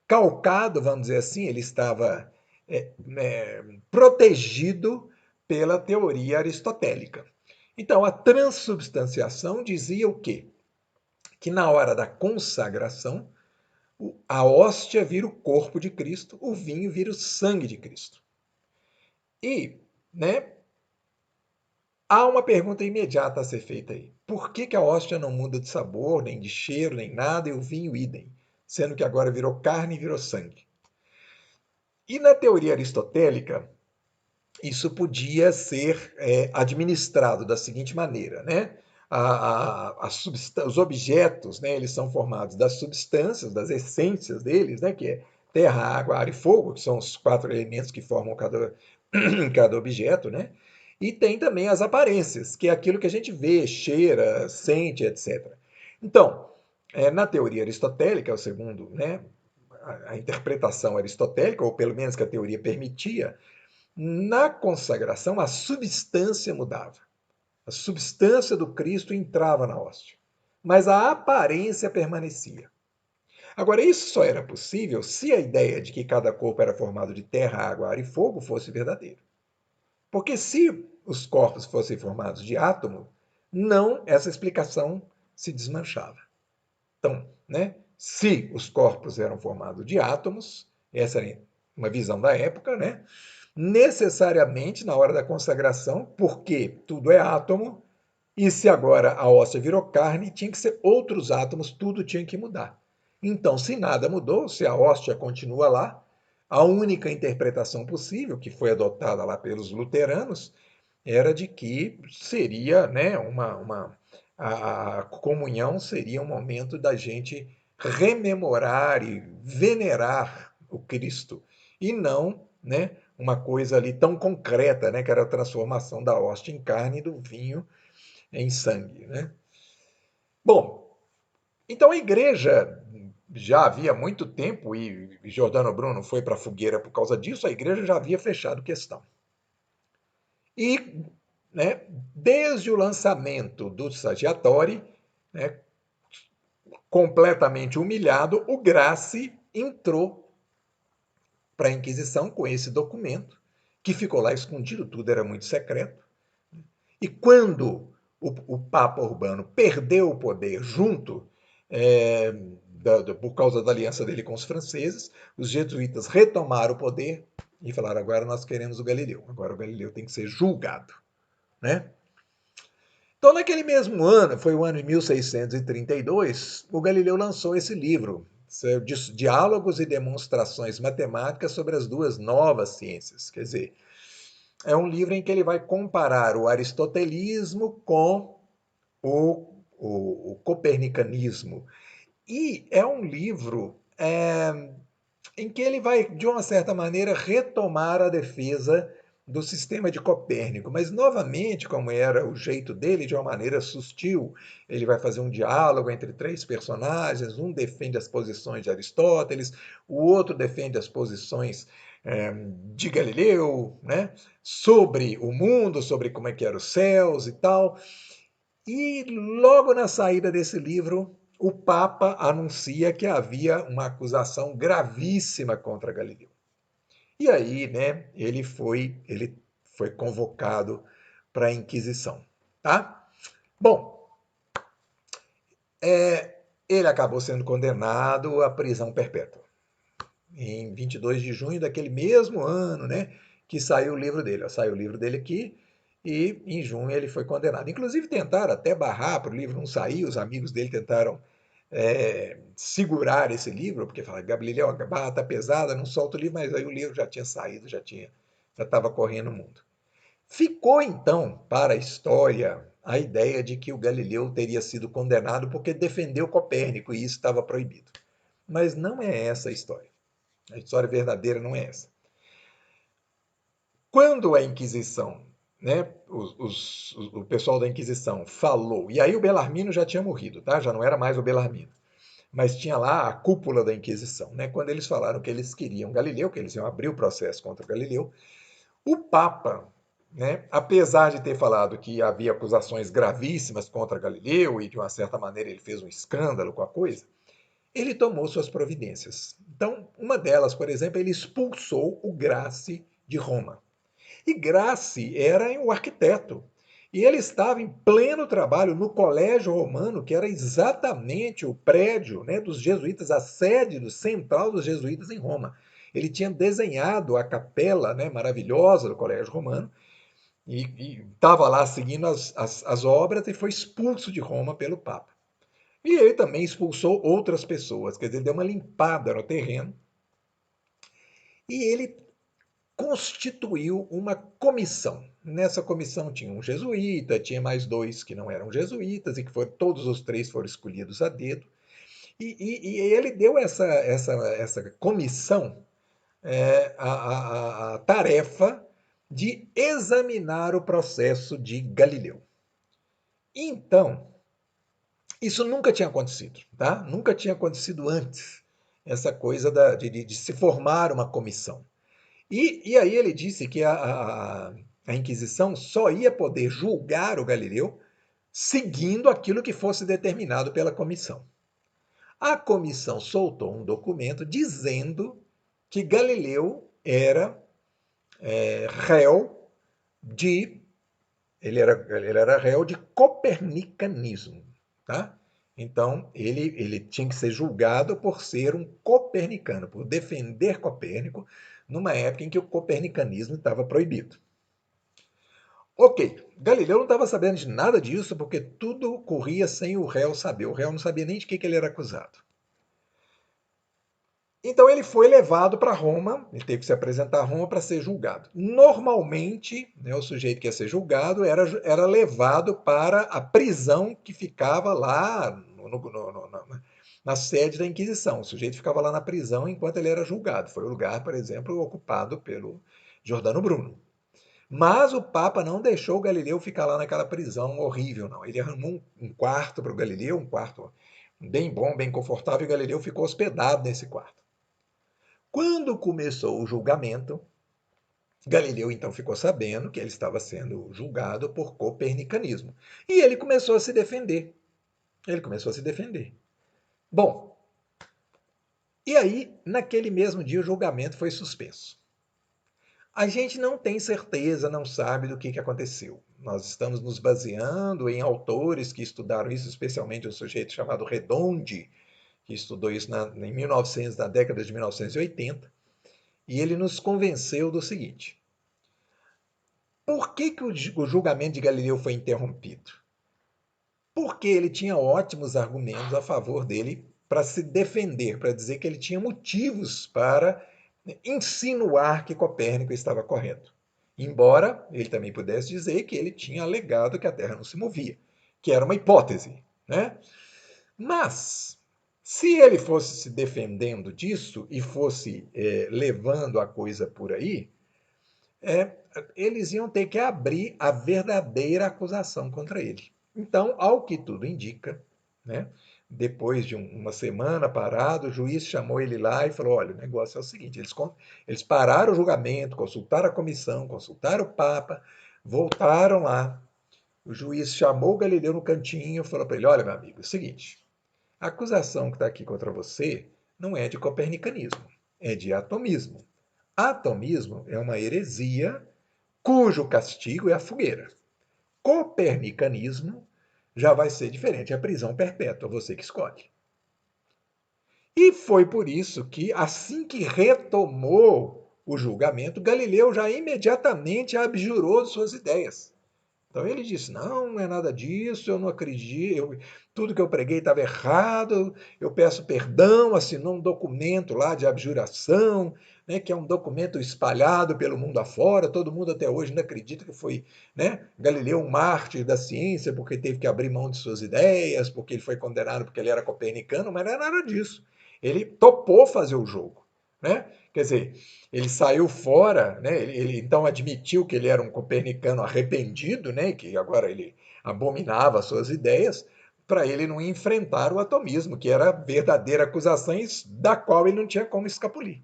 calcado, vamos dizer assim, ele estava protegido pela teoria aristotélica. Então, a transubstanciação dizia o quê? Que na hora da consagração, a hóstia vira o corpo de Cristo, o vinho vira o sangue de Cristo. E, né, há uma pergunta imediata a ser feita aí. Por que a hóstia não muda de sabor, nem de cheiro, nem nada, e o vinho idem? Sendo que agora virou carne e virou sangue. E na teoria aristotélica, isso podia ser administrado da seguinte maneira, né? Os objetos, né, eles são formados das substâncias, das essências deles, né, que é terra, água, ar e fogo, que são os 4 elementos que formam cada objeto, né? E tem também as aparências, que é aquilo que a gente vê, cheira, sente, etc. Então, na teoria aristotélica, o segundo, né, a interpretação aristotélica, ou pelo menos que a teoria permitia, na consagração, a substância mudava. A substância do Cristo entrava na hóstia, mas a aparência permanecia. Agora, isso só era possível se a ideia de que cada corpo era formado de terra, água, ar e fogo fosse verdadeira. Porque se os corpos fossem formados de átomo, não, essa explicação se desmanchava. Então, né, se os corpos eram formados de átomos, essa era uma visão da época, né? Necessariamente na hora da consagração, porque tudo é átomo, e se agora a hóstia virou carne, tinha que ser outros átomos, tudo tinha que mudar. Então, se nada mudou, se a hóstia continua lá, A única interpretação possível, que foi adotada lá pelos luteranos, era de que seria, né, a comunhão seria um momento da gente rememorar e venerar o Cristo, e não, né, uma coisa ali tão concreta, né, que era a transformação da hóstia em carne e do vinho em sangue, né? Bom, então a igreja já havia muito tempo, e Giordano Bruno foi para a fogueira por causa disso, a igreja já havia fechado questão. E, né, desde o lançamento do Saggiatore, né, completamente humilhado, o Grassi entrou para a Inquisição com esse documento, que ficou lá escondido, tudo era muito secreto. E quando o Papa Urbano perdeu o poder junto, por causa da aliança dele com os franceses, os jesuítas retomaram o poder e falaram: agora nós queremos o Galileu, agora o Galileu tem que ser julgado, né? Então, naquele mesmo ano, foi o ano de 1632, o Galileu lançou esse livro, Diálogos e Demonstrações Matemáticas sobre as Duas Novas Ciências. Quer dizer, é um livro em que ele vai comparar o aristotelismo com o copernicanismo. E é um livro em que ele vai, de uma certa maneira, retomar a defesa do sistema de Copérnico, mas novamente, como era o jeito dele, de uma maneira sutil, ele vai fazer um diálogo entre três personagens, um defende as posições de Aristóteles, o outro defende as posições de Galileu, né, sobre o mundo, sobre como é que eram os céus e tal. E logo na saída desse livro, o Papa anuncia que havia uma acusação gravíssima contra Galileu. E aí, né, ele foi convocado para a Inquisição, tá? Bom, ele acabou sendo condenado à prisão perpétua em 22 de junho daquele mesmo ano, né, que saiu o livro dele. Saiu o livro dele aqui e em junho ele foi condenado. Inclusive tentaram até barrar para o livro não sair, os amigos dele tentaram segurar esse livro, porque falaram: Galileu, a barra está pesada, não solta o livro, mas aí o livro já tinha saído, já estava correndo o mundo. Ficou então para a história a ideia de que o Galileu teria sido condenado porque defendeu Copérnico e isso estava proibido. Mas não é essa a história. A história verdadeira não é essa. Quando a Inquisição, né, o pessoal da Inquisição falou, e aí o Belarmino já tinha morrido, tá? Já não era mais o Belarmino, mas tinha lá a cúpula da Inquisição, né? Quando eles falaram que eles queriam Galileu, que eles iam abrir o processo contra Galileu, o Papa, né, apesar de ter falado que havia acusações gravíssimas contra Galileu e de uma certa maneira ele fez um escândalo com a coisa, ele tomou suas providências. Então, uma delas, por exemplo, ele expulsou o Grassi de Roma. E Grassi era um arquiteto. E ele estava em pleno trabalho no Colégio Romano, que era exatamente o prédio, né, dos jesuítas, a sede central dos jesuítas em Roma. Ele tinha desenhado a capela, né, maravilhosa do Colégio Romano e estava lá seguindo as obras e foi expulso de Roma pelo Papa. E ele também expulsou outras pessoas, quer dizer, deu uma limpada no terreno. E ele constituiu uma comissão. Nessa comissão tinha um jesuíta, tinha mais dois que não eram jesuítas, e que todos os três foram escolhidos a dedo. E ele deu essa comissão a tarefa de examinar o processo de Galileu. Então, isso nunca tinha acontecido, tá? Nunca tinha acontecido antes, essa coisa de se formar uma comissão. E aí ele disse que a Inquisição só ia poder julgar o Galileu seguindo aquilo que fosse determinado pela comissão. A comissão soltou um documento dizendo que Galileu era réu de ele era réu de copernicanismo, tá? Então ele tinha que ser julgado por ser um copernicano, por defender Copérnico numa época em que o copernicanismo estava proibido. Ok, Galileu não estava sabendo de nada disso porque tudo corria sem o réu saber. O réu não sabia nem de que ele era acusado. Então ele foi levado para Roma, ele teve que se apresentar a Roma para ser julgado. Normalmente, né, o sujeito que ia ser julgado era levado para a prisão que ficava lá na sede da Inquisição. O sujeito ficava lá na prisão enquanto ele era julgado. Foi o lugar, por exemplo, ocupado pelo Giordano Bruno. Mas o Papa não deixou o Galileu ficar lá naquela prisão horrível, não. Ele arrumou um quarto para o Galileu, um quarto bem bom, bem confortável, e o Galileu ficou hospedado nesse quarto. Quando começou o julgamento, Galileu então ficou sabendo que ele estava sendo julgado por copernicanismo. E ele começou a se defender. Ele começou a se defender. Bom, e aí, naquele mesmo dia, o julgamento foi suspenso. A gente não tem certeza, não sabe do que aconteceu. Nós estamos nos baseando em autores que estudaram isso, especialmente um sujeito chamado Redondi, que estudou isso em 1900, na década de 1980, e ele nos convenceu do seguinte: por que o julgamento de Galileu foi interrompido? Porque ele tinha ótimos argumentos a favor dele para se defender, para dizer que ele tinha motivos para insinuar que Copérnico estava correto. Embora ele também pudesse dizer que ele tinha alegado que a Terra não se movia, que era uma hipótese, né? Mas, se ele fosse se defendendo disso e fosse levando a coisa por aí, é, eles iam ter que abrir a verdadeira acusação contra ele. Então, ao que tudo indica, né, depois de uma semana parado, o juiz chamou ele lá e falou: olha, o negócio é o seguinte: eles pararam o julgamento, consultaram a comissão, consultaram o Papa, voltaram lá. O juiz chamou o Galileu no cantinho e falou para ele: olha, meu amigo, é o seguinte, a acusação que está aqui contra você não é de copernicanismo, é de atomismo. Atomismo é uma heresia cujo castigo é a fogueira. Copernicanismo já vai ser diferente, é a prisão perpétua, você que escolhe. E foi por isso que, assim que retomou o julgamento, Galileu já imediatamente abjurou de suas ideias. Então ele disse: não, não é nada disso, eu não acredito, tudo que eu preguei estava errado, eu peço perdão, assinou um documento lá de abjuração, né, que é um documento espalhado pelo mundo afora, todo mundo até hoje não acredita que foi, né, Galileu um mártir da ciência porque teve que abrir mão de suas ideias, porque ele foi condenado porque ele era copernicano, mas não é nada disso. Ele topou fazer o jogo. Né? Quer dizer, ele saiu fora, né? Ele então admitiu que ele era um copernicano arrependido, né? Que agora ele abominava as suas ideias, para ele não enfrentar o atomismo, que era a verdadeira acusação da qual ele não tinha como escapulir.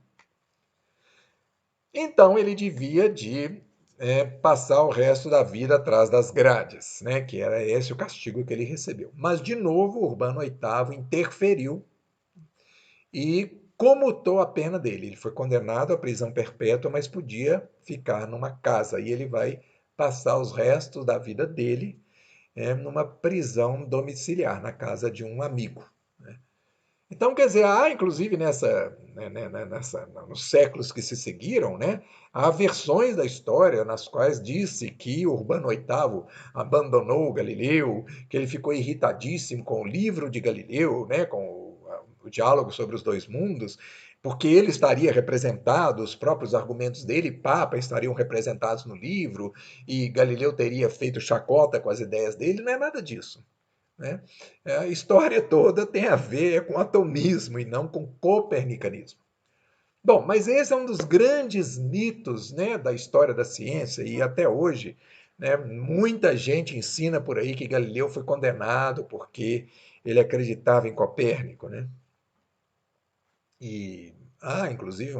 Então ele devia de passar o resto da vida atrás das grades, né? Que era esse o castigo que ele recebeu. Mas, de novo, Urbano VIII interferiu e comutou a pena dele. Ele foi condenado à prisão perpétua, mas podia ficar numa casa. E ele vai passar os restos da vida dele numa prisão domiciliar, na casa de um amigo. Né? Então, quer dizer, há inclusive nos séculos que se seguiram, né, há versões da história nas quais disse que Urbano VIII abandonou Galileu, que ele ficou irritadíssimo com o livro de Galileu, né, com o diálogo sobre os dois mundos, porque ele estaria representado, os próprios argumentos dele, Papa, estariam representados no livro, e Galileu teria feito chacota com as ideias dele. Não é nada disso. Né? A história toda tem a ver com atomismo e não com copernicanismo. Bom, mas esse é um dos grandes mitos, né, da história da ciência e até hoje, né, muita gente ensina por aí que Galileu foi condenado porque ele acreditava em Copérnico. Né? E inclusive,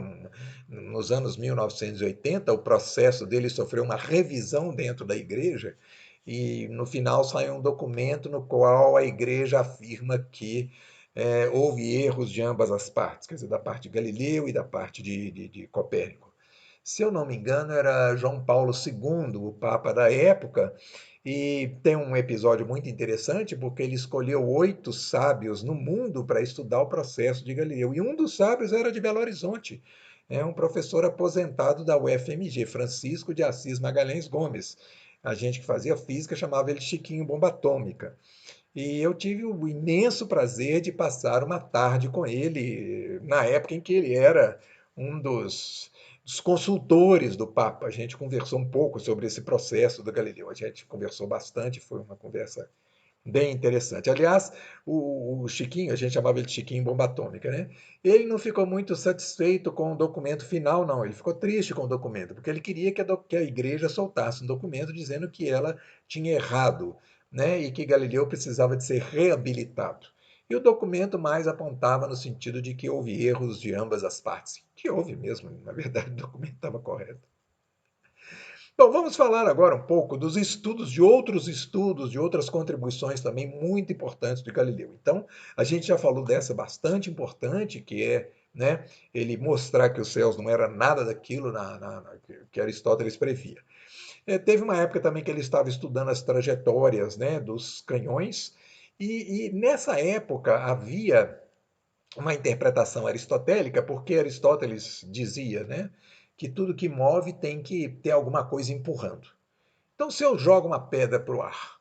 nos anos 1980, o processo dele sofreu uma revisão dentro da igreja e no final saiu um documento no qual a igreja afirma que houve erros de ambas as partes, quer dizer, da parte de Galileu e da parte de Copérnico. Se eu não me engano, era João Paulo II, o Papa da época, e tem um episódio muito interessante porque ele escolheu 8 sábios no mundo para estudar o processo de Galileu. E um dos sábios era de Belo Horizonte, um professor aposentado da UFMG, Francisco de Assis Magalhães Gomes. A gente que fazia física chamava ele Chiquinho Bomba Atômica. E eu tive o imenso prazer de passar uma tarde com ele, na época em que ele era um dos consultores do Papa. A gente conversou um pouco sobre esse processo do Galileu. A gente conversou bastante, foi uma conversa bem interessante. Aliás, o Chiquinho, a gente chamava ele de Chiquinho Bomba Atômica, né? Ele não ficou muito satisfeito com o documento final, não. Ele ficou triste com o documento, porque ele queria que a igreja soltasse um documento dizendo que ela tinha errado, né? E que Galileu precisava de ser reabilitado. E o documento mais apontava no sentido de que houve erros de ambas as partes. Que houve mesmo, na verdade, o documento estava correto. Bom, vamos falar agora um pouco dos estudos, de outras contribuições também muito importantes de Galileu. Então, a gente já falou dessa bastante importante, que é, né, ele mostrar que os céus não era nada daquilo que Aristóteles previa. Teve uma época também que ele estava estudando as trajetórias, né, dos canhões, e nessa época havia uma interpretação aristotélica, porque Aristóteles dizia, né, que tudo que move tem que ter alguma coisa empurrando. Então, se eu jogo uma pedra para o ar,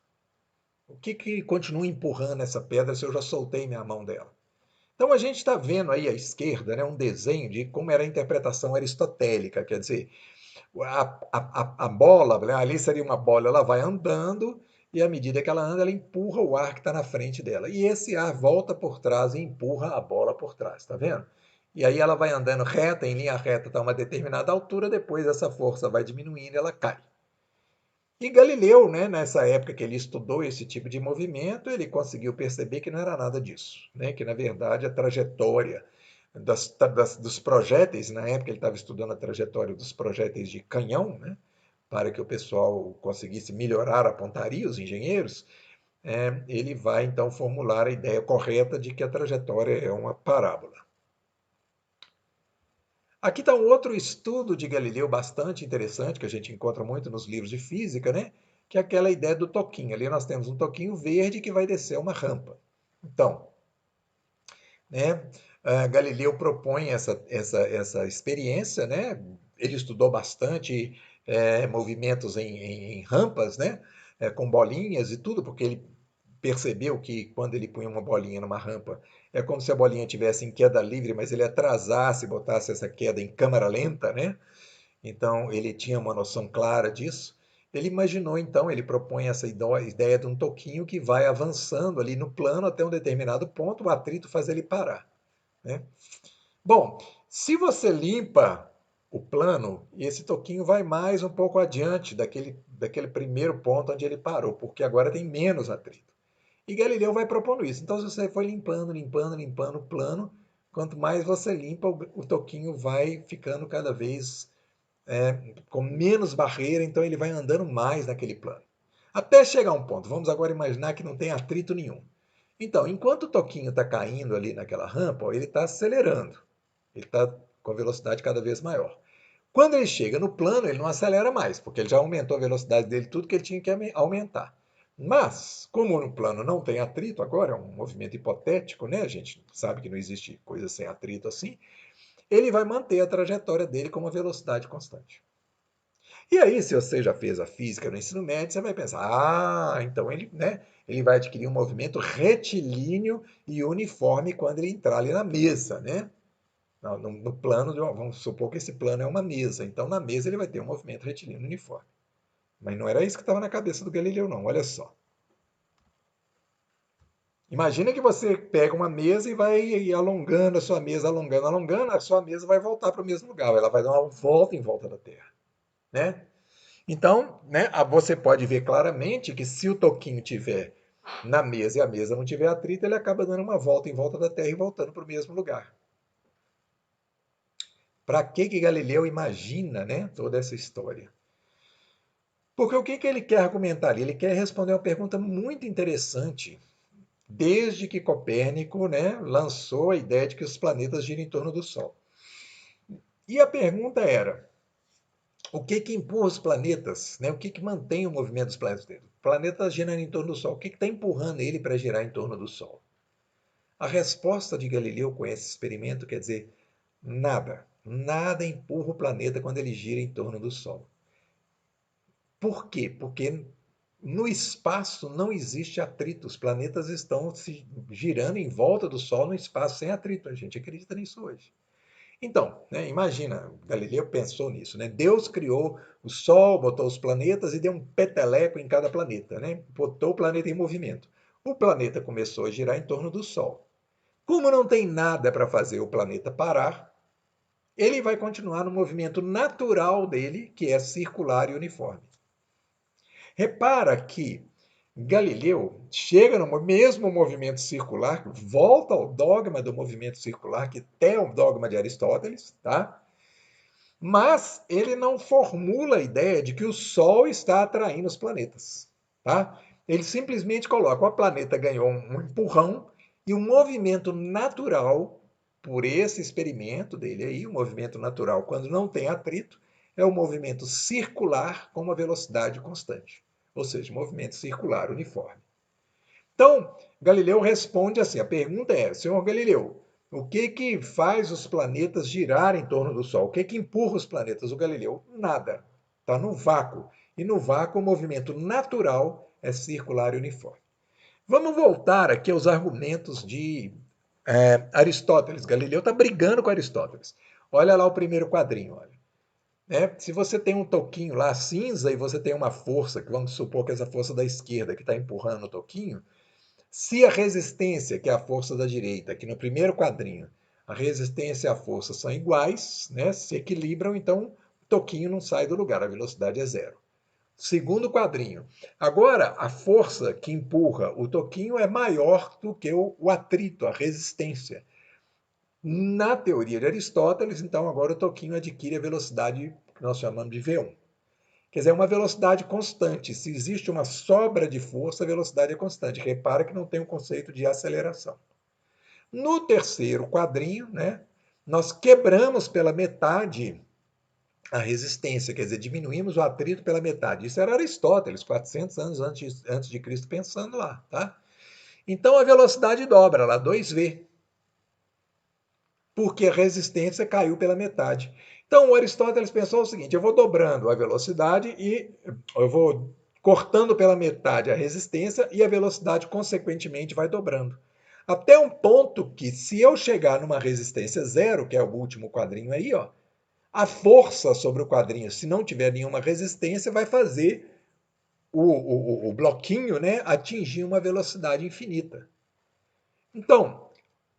o que continua empurrando essa pedra se eu já soltei minha mão dela? Então, a gente está vendo aí à esquerda, né, um desenho de como era a interpretação aristotélica, quer dizer, a bola, né, ali seria uma bola, ela vai andando e à medida que ela anda, ela empurra o ar que está na frente dela. E esse ar volta por trás e empurra a bola por trás, tá vendo? E aí ela vai andando reta, em linha reta até uma determinada altura, depois essa força vai diminuindo e ela cai. E Galileu, né, nessa época que ele estudou esse tipo de movimento, ele conseguiu perceber que não era nada disso, né, que na verdade a trajetória dos projéteis, na época ele estava estudando a trajetória dos projéteis de canhão, né, para que o pessoal conseguisse melhorar a pontaria, os engenheiros, ele vai então formular a ideia correta de que a trajetória é uma parábola. Aqui está um outro estudo de Galileu bastante interessante, que a gente encontra muito nos livros de física, né? Que é aquela ideia do toquinho. Ali nós temos um toquinho verde que vai descer uma rampa. Então, né, Galileu propõe essa experiência, né? Ele estudou bastante movimentos em rampas, né? Com bolinhas e tudo, porque ele percebeu que quando ele punha uma bolinha numa rampa, é como se a bolinha tivesse em queda livre, mas ele atrasasse, botasse essa queda em câmera lenta, né? Então ele tinha uma noção clara disso. Ele imaginou então, ele propõe essa ideia de um toquinho que vai avançando ali no plano até um determinado ponto, o atrito faz ele parar, né? Bom, se você limpa o plano, esse toquinho vai mais um pouco adiante daquele primeiro ponto onde ele parou, porque agora tem menos atrito. E Galileu vai propondo isso. Então, se você for limpando, limpando, limpando o plano, quanto mais você limpa, o toquinho vai ficando cada vez com menos barreira, então ele vai andando mais naquele plano. Até chegar a um ponto. Vamos agora imaginar que não tem atrito nenhum. Então, enquanto o toquinho está caindo ali naquela rampa, ó, ele está acelerando. Ele está com velocidade cada vez maior. Quando ele chega no plano, ele não acelera mais, porque ele já aumentou a velocidade dele, tudo que ele tinha que aumentar. Mas, como no plano não tem atrito, agora é um movimento hipotético, né? A gente sabe que não existe coisa sem atrito assim. Ele vai manter a trajetória dele com uma velocidade constante. E aí, se você já fez a física no ensino médio, você vai pensar, então ele, né, ele vai adquirir um movimento retilíneo e uniforme quando ele entrar ali na mesa, né? No plano, vamos supor que esse plano é uma mesa. Então, na mesa ele vai ter um movimento retilíneo uniforme. Mas não era isso que estava na cabeça do Galileu, não. Olha só. Imagina que você pega uma mesa e vai alongando a sua mesa, alongando, alongando, a sua mesa vai voltar para o mesmo lugar. Ela vai dar uma volta em volta da Terra, né? Então, né, você pode ver claramente que se o toquinho tiver na mesa e a mesa não tiver atrito, ele acaba dando uma volta em volta da Terra e voltando para o mesmo lugar. Para que Galileu imagina, né, toda essa história? Porque o que ele quer argumentar ali? Ele quer responder uma pergunta muito interessante, desde que Copérnico, né, lançou a ideia de que os planetas giram em torno do Sol. E a pergunta era: o que empurra os planetas? Né? O que mantém o movimento dos planetas dentro? O planeta girando em torno do Sol. O que está empurrando ele para girar em torno do Sol? A resposta de Galileu com esse experimento quer dizer nada. Nada empurra o planeta quando ele gira em torno do Sol. Por quê? Porque no espaço não existe atrito, os planetas estão se girando em volta do Sol no espaço sem atrito, a gente acredita nisso hoje. Então, né, imagina, Galileu pensou nisso, né? Deus criou o Sol, botou os planetas e deu um peteleco em cada planeta, né? Botou o planeta em movimento. O planeta começou a girar em torno do Sol. Como não tem nada para fazer o planeta parar, ele vai continuar no movimento natural dele, que é circular e uniforme. Repara que Galileu chega no mesmo movimento circular, volta ao dogma do movimento circular, que é o dogma de Aristóteles, tá? Mas ele não formula a ideia de que o Sol está atraindo os planetas, tá? Ele simplesmente coloca: o planeta ganhou um empurrão e o movimento natural, por esse experimento dele aí, o movimento natural, quando não tem atrito, é o movimento circular com uma velocidade constante, ou seja, movimento circular uniforme. Então, Galileu responde assim: a pergunta é, senhor Galileu, o que que faz os planetas girarem em torno do Sol? O que que empurra os planetas? O Galileu, nada. Está no vácuo. E no vácuo o movimento natural é circular e uniforme. Vamos voltar aqui aos argumentos de Aristóteles. Galileu está brigando com Aristóteles. Olha lá o primeiro quadrinho, olha. Se você tem um toquinho lá cinza e você tem uma força, que vamos supor que essa força da esquerda que está empurrando o toquinho, se a resistência, que é a força da direita, aqui no primeiro quadrinho, a resistência e a força são iguais, né, se equilibram, então o toquinho não sai do lugar, a velocidade é zero. Segundo quadrinho. Agora, a força que empurra o toquinho é maior do que o atrito, a resistência. Na teoria de Aristóteles, então, agora o toquinho adquire a velocidade que nós chamamos de V1. Quer dizer, é uma velocidade constante. Se existe uma sobra de força, a velocidade é constante. Repara que não tem o conceito de aceleração. No terceiro quadrinho, né, nós quebramos pela metade a resistência, quer dizer, diminuímos o atrito pela metade. Isso era Aristóteles, 400 anos antes de Cristo, pensando lá. Tá? Então a velocidade dobra, lá 2V, porque a resistência caiu pela metade. Então o Aristóteles pensou o seguinte: eu vou dobrando a velocidade e eu vou cortando pela metade a resistência e a velocidade consequentemente vai dobrando. Até um ponto que, se eu chegar numa resistência zero, que é o último quadrinho aí, ó, a força sobre o quadrinho, se não tiver nenhuma resistência, vai fazer o bloquinho, né, atingir uma velocidade infinita. Então,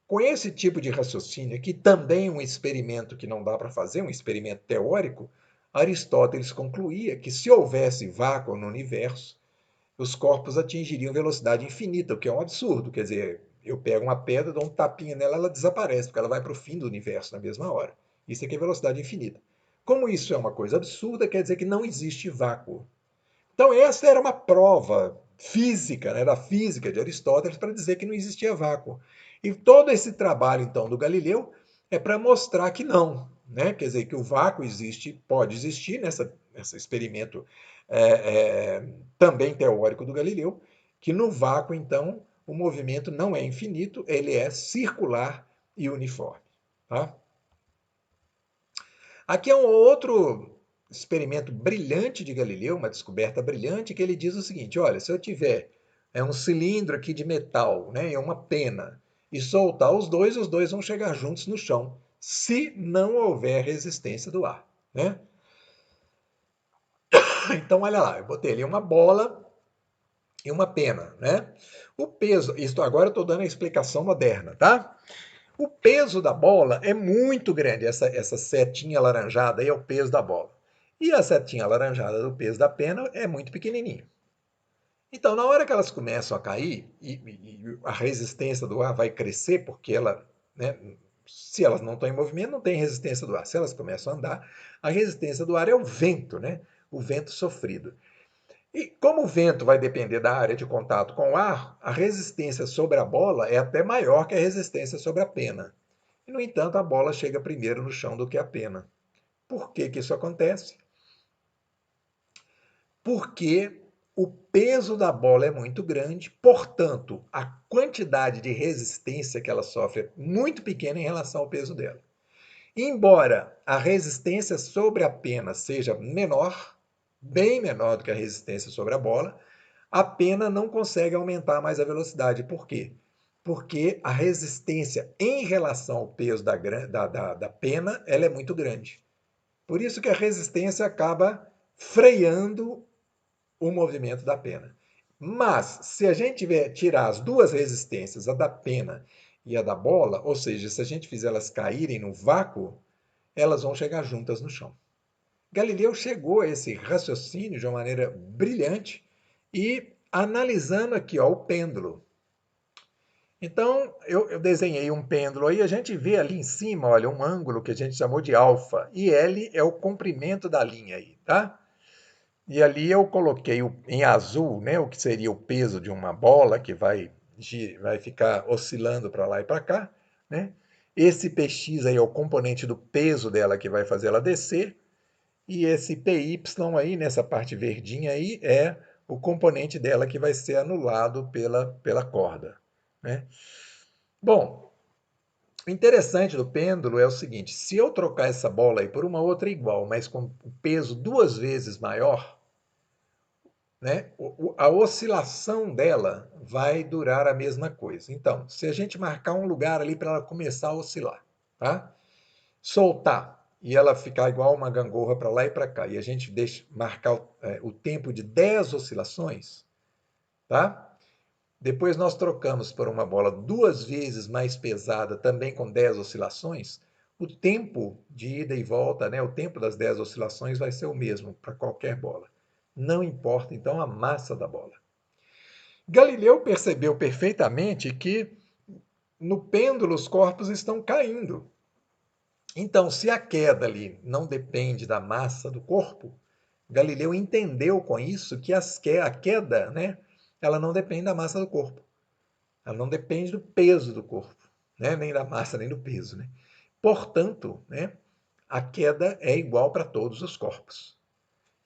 com esse tipo de raciocínio, que também é um experimento que não dá para fazer, um experimento teórico, Aristóteles concluía que, se houvesse vácuo no universo, os corpos atingiriam velocidade infinita, o que é um absurdo. Quer dizer, eu pego uma pedra, dou um tapinha nela, ela desaparece, porque ela vai para o fim do universo na mesma hora. Isso aqui é velocidade infinita. Como isso é uma coisa absurda, quer dizer que não existe vácuo. Então, essa era uma prova física, né, da física de Aristóteles, para dizer que não existia vácuo. E todo esse trabalho, então, do Galileu é para mostrar que não, né? Quer dizer, que o vácuo existe, pode existir nesse experimento também teórico do Galileu, que no vácuo, então, o movimento não é infinito, ele é circular e uniforme. Tá? Aqui é um outro experimento brilhante de Galileu, uma descoberta brilhante, que ele diz o seguinte: olha, se eu tiver um cilindro aqui de metal, né, e uma pena, e soltar os dois vão chegar juntos no chão, se não houver resistência do ar. Né? Então, olha lá, eu botei ali uma bola e uma pena. Né? O peso, isto agora eu estou dando a explicação moderna, tá? O peso da bola é muito grande, essa setinha alaranjada aí é o peso da bola. E a setinha alaranjada do peso da pena é muito pequenininho. Então, na hora que elas começam a cair, e a resistência do ar vai crescer, porque ela, né, se elas não estão em movimento, não tem resistência do ar. Se elas começam a andar, a resistência do ar é o vento, né? O vento sofrido. E como o vento vai depender da área de contato com o ar, a resistência sobre a bola é até maior que a resistência sobre a pena. E, no entanto, a bola chega primeiro no chão do que a pena. Por que que isso acontece? Porque o peso da bola é muito grande, portanto, a quantidade de resistência que ela sofre é muito pequena em relação ao peso dela. Embora a resistência sobre a pena seja menor, bem menor do que a resistência sobre a bola, A pena não consegue aumentar mais a velocidade. Por quê? Porque a resistência em relação ao peso da pena ela é muito grande. Por isso que a resistência acaba freando o movimento da pena. Mas, se a gente tirar as duas resistências, a da pena e a da bola, ou seja, se a gente fizer elas caírem no vácuo, elas vão chegar juntas no chão. Galileu chegou a esse raciocínio de uma maneira brilhante e analisando aqui ó, o pêndulo. Então, eu desenhei um pêndulo aí, a gente vê ali em cima, olha, um ângulo que a gente chamou de alfa, e L é o comprimento da linha aí, tá? E ali eu coloquei em azul, né, o que seria o peso de uma bola que vai ficar oscilando para lá e para cá, né? Esse PX aí é o componente do peso dela que vai fazer ela descer, e esse PY aí, nessa parte verdinha aí, é o componente dela que vai ser anulado pela corda, né? Bom, o interessante do pêndulo é o seguinte, se eu trocar essa bola aí por uma outra igual, mas com o peso duas vezes maior, né, a oscilação dela vai durar a mesma coisa. Então, se a gente marcar um lugar ali para ela começar a oscilar, tá? Soltar e ela ficar igual uma gangorra para lá e para cá, e a gente marcar o tempo de 10 oscilações, tá? Depois nós trocamos por uma bola duas vezes mais pesada, também com 10 oscilações, o tempo de ida e volta, né, o tempo das 10 oscilações vai ser o mesmo para qualquer bola. Não importa, então, a massa da bola. Galileu percebeu perfeitamente que no pêndulo os corpos estão caindo. Então, se a queda ali não depende da massa do corpo, Galileu entendeu com isso que a queda, né, ela não depende da massa do corpo. Ela não depende do peso do corpo, né, nem da massa, nem do peso. Né? Portanto, né, a queda é igual para todos os corpos.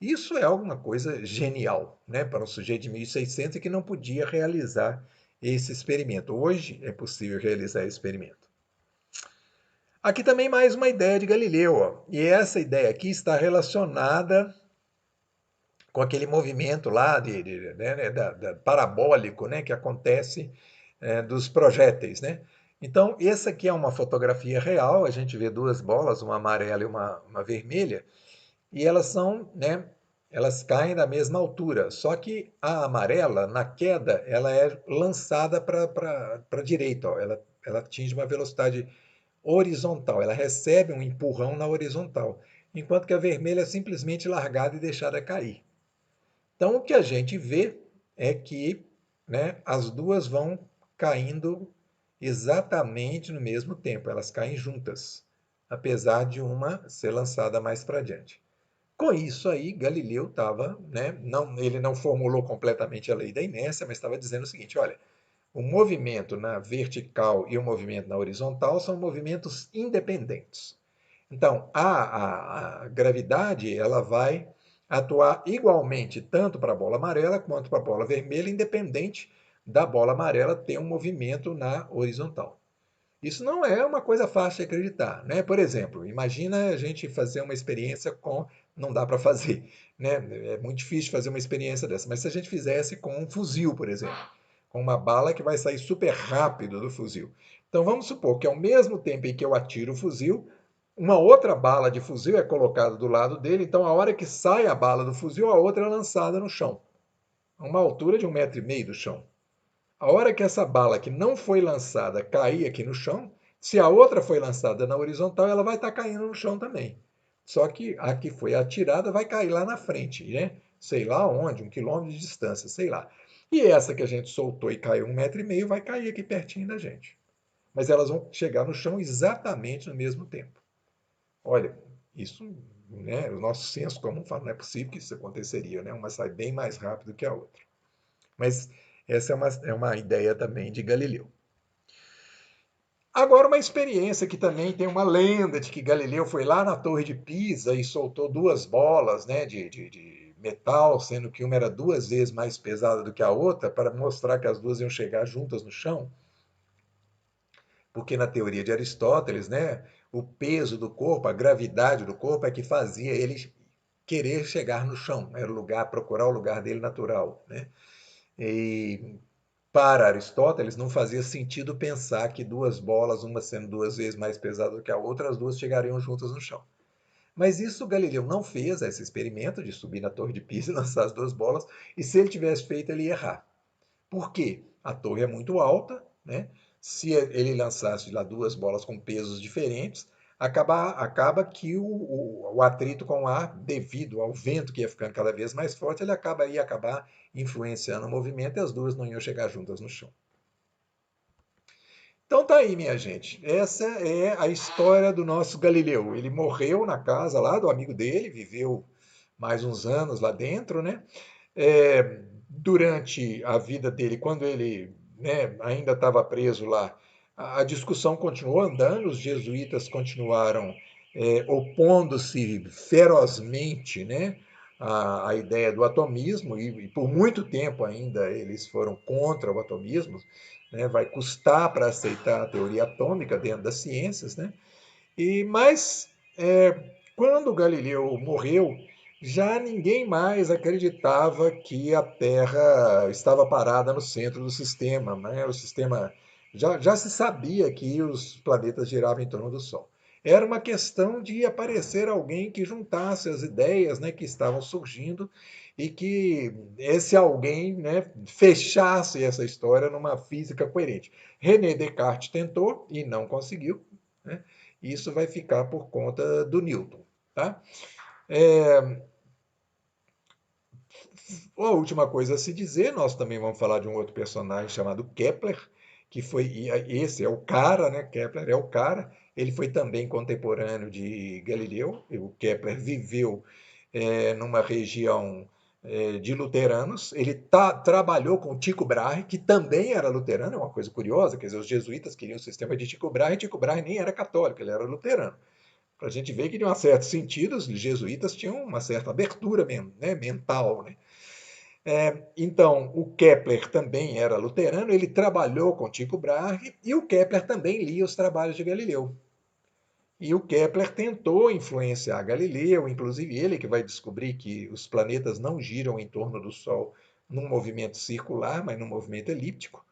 Isso é alguma coisa genial, né, para um sujeito de 1600 que não podia realizar esse experimento. Hoje é possível realizar esse experimento. Aqui também mais uma ideia de Galileu, ó, e essa ideia aqui está relacionada com aquele movimento lá parabólico, né, que acontece dos projéteis, né? Então, essa aqui é uma fotografia real, a gente vê duas bolas, uma amarela e uma vermelha, e elas são, né, elas caem da mesma altura, só que a amarela, na queda, ela é lançada para a direita, ó, ela atinge uma velocidade horizontal, ela recebe um empurrão na horizontal, enquanto que a vermelha é simplesmente largada e deixada cair. Então, o que a gente vê é que, né, as duas vão caindo exatamente no mesmo tempo, elas caem juntas, apesar de uma ser lançada mais para diante. Com isso aí, Galileu estava, né, ele não formulou completamente a lei da inércia, mas estava dizendo o seguinte: olha, o movimento na vertical e o movimento na horizontal são movimentos independentes. Então, a gravidade ela vai atuar igualmente tanto para a bola amarela quanto para a bola vermelha, independente da bola amarela ter um movimento na horizontal. Isso não é uma coisa fácil de acreditar, né? Por exemplo, imagina a gente fazer uma experiência com, não dá para fazer, né? É muito difícil fazer uma experiência dessa, mas se a gente fizesse com um fuzil, por exemplo, com uma bala que vai sair super rápido do fuzil. Então vamos supor que ao mesmo tempo em que eu atiro o fuzil, uma outra bala de fuzil é colocada do lado dele, então a hora que sai a bala do fuzil, a outra é lançada no chão, a uma altura de 1,5 m do chão. A hora que essa bala que não foi lançada cair aqui no chão, se a outra foi lançada na horizontal, ela vai estar caindo no chão também. Só que a que foi atirada vai cair lá na frente, né? Sei lá onde, 1 km de distância, sei lá. E essa que a gente soltou e caiu 1,5 m vai cair aqui pertinho da gente. Mas elas vão chegar no chão exatamente no mesmo tempo. Olha, isso, né, o nosso senso comum fala, não é possível que isso aconteceria, né? Uma sai bem mais rápido que a outra. Mas essa é uma ideia também de Galileu. Agora, uma experiência que também tem uma lenda de que Galileu foi lá na Torre de Pisa e soltou duas bolas, né, de metal, sendo que uma era duas vezes mais pesada do que a outra, para mostrar que as duas iam chegar juntas no chão. Porque na teoria de Aristóteles, né, o peso do corpo, a gravidade do corpo é que fazia ele querer chegar no chão, era o lugar, procurar o lugar dele natural, né? E para Aristóteles não fazia sentido pensar que duas bolas, uma sendo duas vezes mais pesada do que a outra, as duas chegariam juntas no chão. Mas isso Galileu não fez, esse experimento de subir na Torre de Pisa e lançar as duas bolas, e se ele tivesse feito, ele ia errar. Por quê? A torre é muito alta, né? Se ele lançasse lá duas bolas com pesos diferentes, acaba que o atrito com o ar, devido ao vento que ia ficando cada vez mais forte, ia acabar influenciando o movimento e as duas não iam chegar juntas no chão. Então tá aí, minha gente. Essa é a história do nosso Galileu. Ele morreu na casa lá do amigo dele, viveu mais uns anos lá dentro, né? Durante a vida dele, quando ele, né, ainda estava preso lá, a discussão continuou andando, os jesuítas continuaram opondo-se ferozmente, né, à ideia do atomismo, e por muito tempo ainda eles foram contra o atomismo, né, vai custar para aceitar a teoria atômica dentro das ciências, né? Mas quando Galileu morreu, já ninguém mais acreditava que a Terra estava parada no centro do sistema, né? O sistema já se sabia que os planetas giravam em torno do Sol. Era uma questão de aparecer alguém que juntasse as ideias, né, que estavam surgindo e que esse alguém, né, fechasse essa história numa física coerente. René Descartes tentou e não conseguiu, né? Isso vai ficar por conta do Newton. Tá? A última coisa a se dizer, nós também vamos falar de um outro personagem chamado Kepler, que foi, esse é o cara, né? Kepler é o cara, ele foi também contemporâneo de Galileu, o Kepler viveu numa região de luteranos, ele trabalhou com Tycho Brahe, que também era luterano, é uma coisa curiosa, quer dizer, os jesuítas queriam o sistema de Tycho Brahe nem era católico, ele era luterano. Para a gente ver que, de um certo sentido, os jesuítas tinham uma certa abertura né, mental. Né? Então, o Kepler também era luterano, ele trabalhou com Tycho Brahe e o Kepler também lia os trabalhos de Galileu. E o Kepler tentou influenciar Galileu, inclusive ele que vai descobrir que os planetas não giram em torno do Sol num movimento circular, mas num movimento elíptico.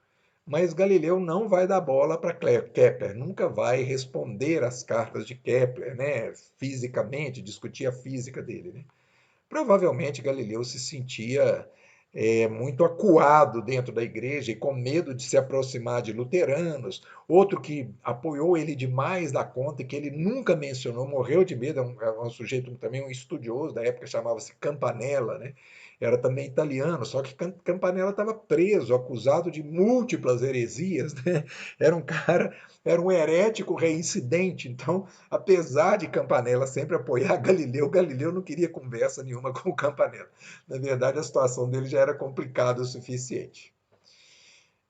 Mas Galileu não vai dar bola para Kepler, nunca vai responder às cartas de Kepler, né? Fisicamente, discutir a física dele. Né? Provavelmente Galileu se sentia muito acuado dentro da igreja e com medo de se aproximar de luteranos. Outro que apoiou ele demais da conta e que ele nunca mencionou, morreu de medo, é um sujeito também, um estudioso da época, chamava-se Campanella, né? Era também italiano, só que Campanella estava preso, acusado de múltiplas heresias, né? Era um cara, era um herético reincidente, então apesar de Campanella sempre apoiar Galileu, Galileu não queria conversa nenhuma com o Campanella. Na verdade, a situação dele já era complicada o suficiente.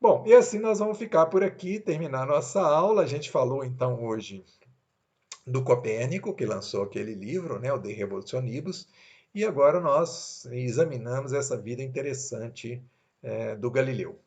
Bom, e assim nós vamos ficar por aqui, terminar nossa aula. A gente falou então hoje do Copérnico, que lançou aquele livro, né, o De Revolutionibus, e agora nós examinamos essa vida interessante do Galileu.